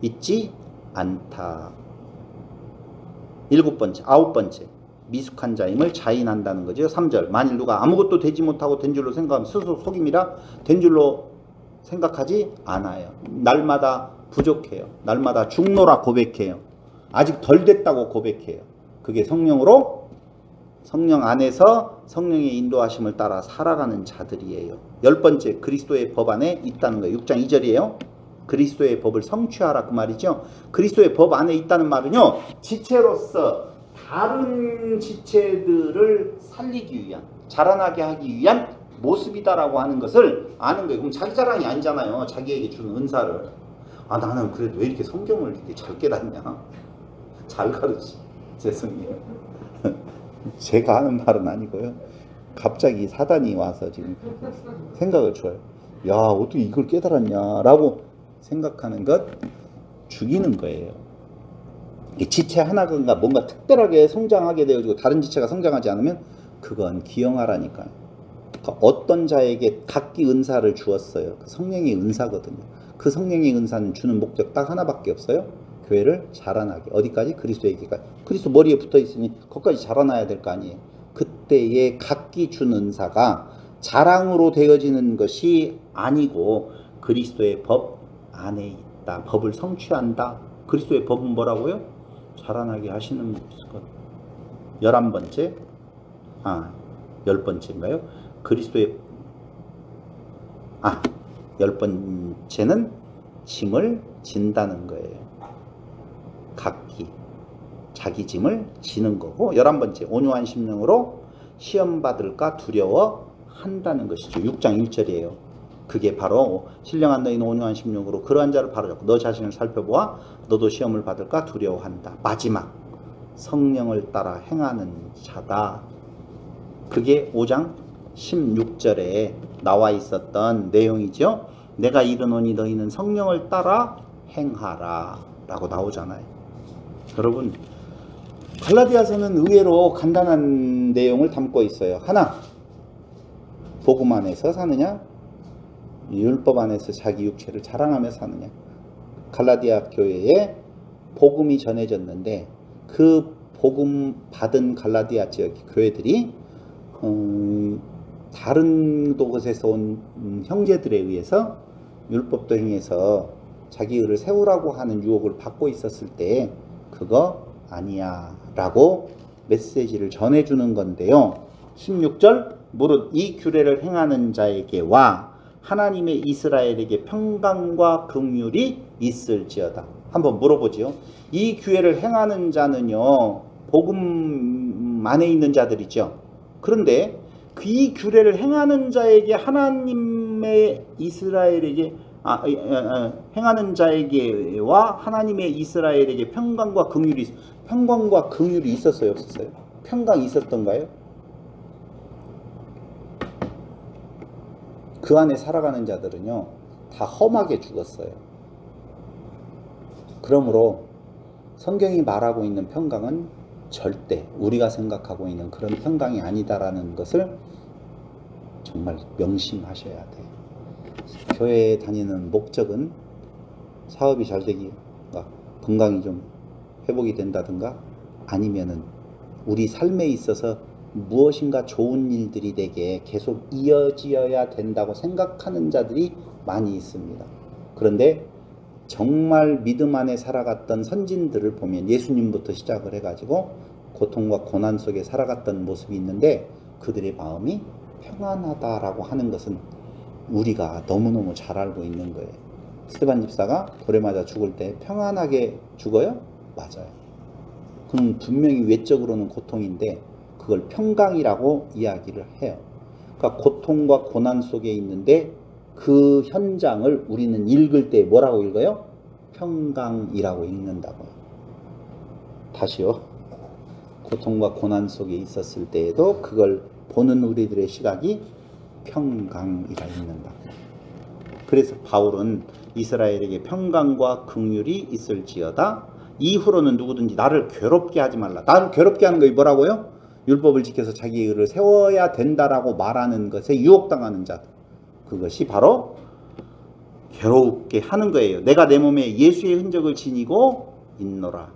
있지 않다. 7번째 9번째 미숙한 자임을 자인한다는 거죠. 3절 만일 누가 아무것도 되지 못하고 된 줄로 생각하면 스스로 속임이라 된 줄로 생각하지 않아요. 날마다 부족해요. 날마다 죽노라 고백해요. 아직 덜 됐다고 고백해요. 그게 성령으로 성령 안에서 성령의 인도하심을 따라 살아가는 자들이에요. 10번째 그리스도의 법 안에 있다는 거예요. 6장 2절이에요. 그리스도의 법을 성취하라 그 말이죠. 그리스도의 법 안에 있다는 말은요. 지체로서 다른 지체들을 살리기 위한 자라나게 하기 위한 모습이다라고 하는 것을 아는 거예요. 그럼 자기 자랑이 아니잖아요. 자기에게 주는 은사를. 아 나는 그래도 왜 이렇게 성경을 이렇게 잘 깨닫냐. 잘 가르치. 죄송해요. 제가 하는 말은 아니고요. 갑자기 사단이 와서 지금 생각을 줘요. 야 어떻게 이걸 깨달았냐라고 생각하는 것 죽이는 거예요. 지체 하나가 뭔가 특별하게 성장하게 되어지고 다른 지체가 성장하지 않으면 그건 기영하라니까요. 그러니까 어떤 자에게 각기 은사를 주었어요. 그 성령의 은사거든요. 그 성령의 은사는 주는 목적 딱 하나밖에 없어요. 교회를 자라나게. 어디까지? 그리스도에게까지. 그리스도 머리에 붙어 있으니 거기까지 자라나야 될 거 아니에요. 그때의 각기 준 은사가 자랑으로 되어지는 것이 아니고 그리스도의 법 안에 있다. 법을 성취한다. 그리스도의 법은 뭐라고요? 자라나게 하시는 것. 11번째 10번째인가요? 그리스도의 10번째는 짐을 진다는 거예요. 각기 자기 짐을 지는 거고 11번째 온유한 심령으로 시험 받을까 두려워한다는 것이죠. 6장 1절이에요. 그게 바로 신령한 너희는 온유한 심령으로 그러한 자를 바로잡고 너 자신을 살펴보아 너도 시험을 받을까 두려워한다. 마지막 성령을 따라 행하는 자다. 그게 5장 16절에 나와 있었던 내용이죠. 내가 이르노니 너희는 성령을 따라 행하라 라고 나오잖아요. 여러분 갈라디아서는 의외로 간단한 내용을 담고 있어요. 하나, 복음 안에서 사느냐, 율법 안에서 자기 육체를 자랑하며 사느냐. 갈라디아 교회에 복음이 전해졌는데 그 복음 받은 갈라디아 지역 교회들이 다른 곳에서 온 형제들에 의해서 율법도 행해서 자기 의를 세우라고 하는 유혹을 받고 있었을 때 그거 아니야 라고 메시지를 전해주는 건데요. 16절 무릇 이 규례를 행하는 자에게와 하나님의 이스라엘에게 평강과 긍휼이 있을지어다. 한번 물어보죠. 이 규례를 행하는 자는요 복음 안에 있는 자들이죠. 그런데 이 규례를 행하는 자에게 하나님의 이스라엘에게 행하는 자에게와 하나님의 이스라엘에게 평강과 긍휼이 있었어요, 없었어요? 평강이 있었던가요? 그 안에 살아가는 자들은요 다 험하게 죽었어요. 그러므로 성경이 말하고 있는 평강은 절대 우리가 생각하고 있는 그런 평강이 아니다라는 것을 정말 명심하셔야 돼요. 교회에 다니는 목적은 사업이 잘 되기가 건강이 좀 회복이 된다든가 아니면은 우리 삶에 있어서 무엇인가 좋은 일들이 되게 계속 이어지어야 된다고 생각하는 자들이 많이 있습니다. 그런데 정말 믿음 안에 살아갔던 선진들을 보면 예수님부터 시작을 해가지고 고통과 고난 속에 살아갔던 모습이 있는데 그들의 마음이 평안하다라고 하는 것은 우리가 너무너무 잘 알고 있는 거예요. 스테반 집사가 돌에 맞아 죽을 때 평안하게 죽어요? 맞아요. 그럼 분명히 외적으로는 고통인데 그걸 평강이라고 이야기를 해요. 그러니까 고통과 고난 속에 있는데 그 현장을 우리는 읽을 때 뭐라고 읽어요? 평강이라고 읽는다고요. 다시요. 고통과 고난 속에 있었을 때에도 그걸 보는 우리들의 시각이 평강이라 읽는다. 그래서 바울은 이스라엘에게 평강과 긍휼이 있을지어다. 이후로는 누구든지 나를 괴롭게 하지 말라. 나를 괴롭게 하는 거 뭐라고요? 율법을 지켜서 자기 의를 세워야 된다라고 말하는 것에 유혹당하는 자들. 그것이 바로 괴롭게 하는 거예요. 내가 내 몸에 예수의 흔적을 지니고 있노라.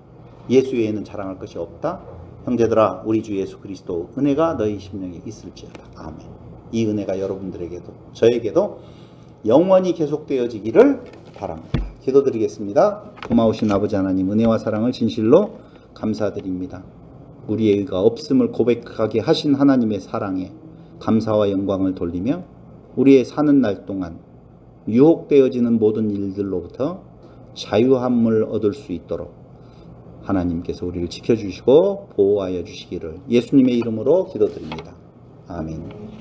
예수 외에는 자랑할 것이 없다. 형제들아, 우리 주 예수 그리스도 은혜가 너희 심령에 있을지어다. 아멘. 이 은혜가 여러분들에게도 저에게도 영원히 계속되어지기를 바랍니다. 기도드리겠습니다. 고마우신 아버지 하나님, 은혜와 사랑을 진실로 감사드립니다. 우리의 의가 없음을 고백하게 하신 하나님의 사랑에 감사와 영광을 돌리며 우리의 사는 날 동안 유혹되어지는 모든 일들로부터 자유함을 얻을 수 있도록 하나님께서 우리를 지켜주시고 보호하여 주시기를 예수님의 이름으로 기도드립니다. 아멘.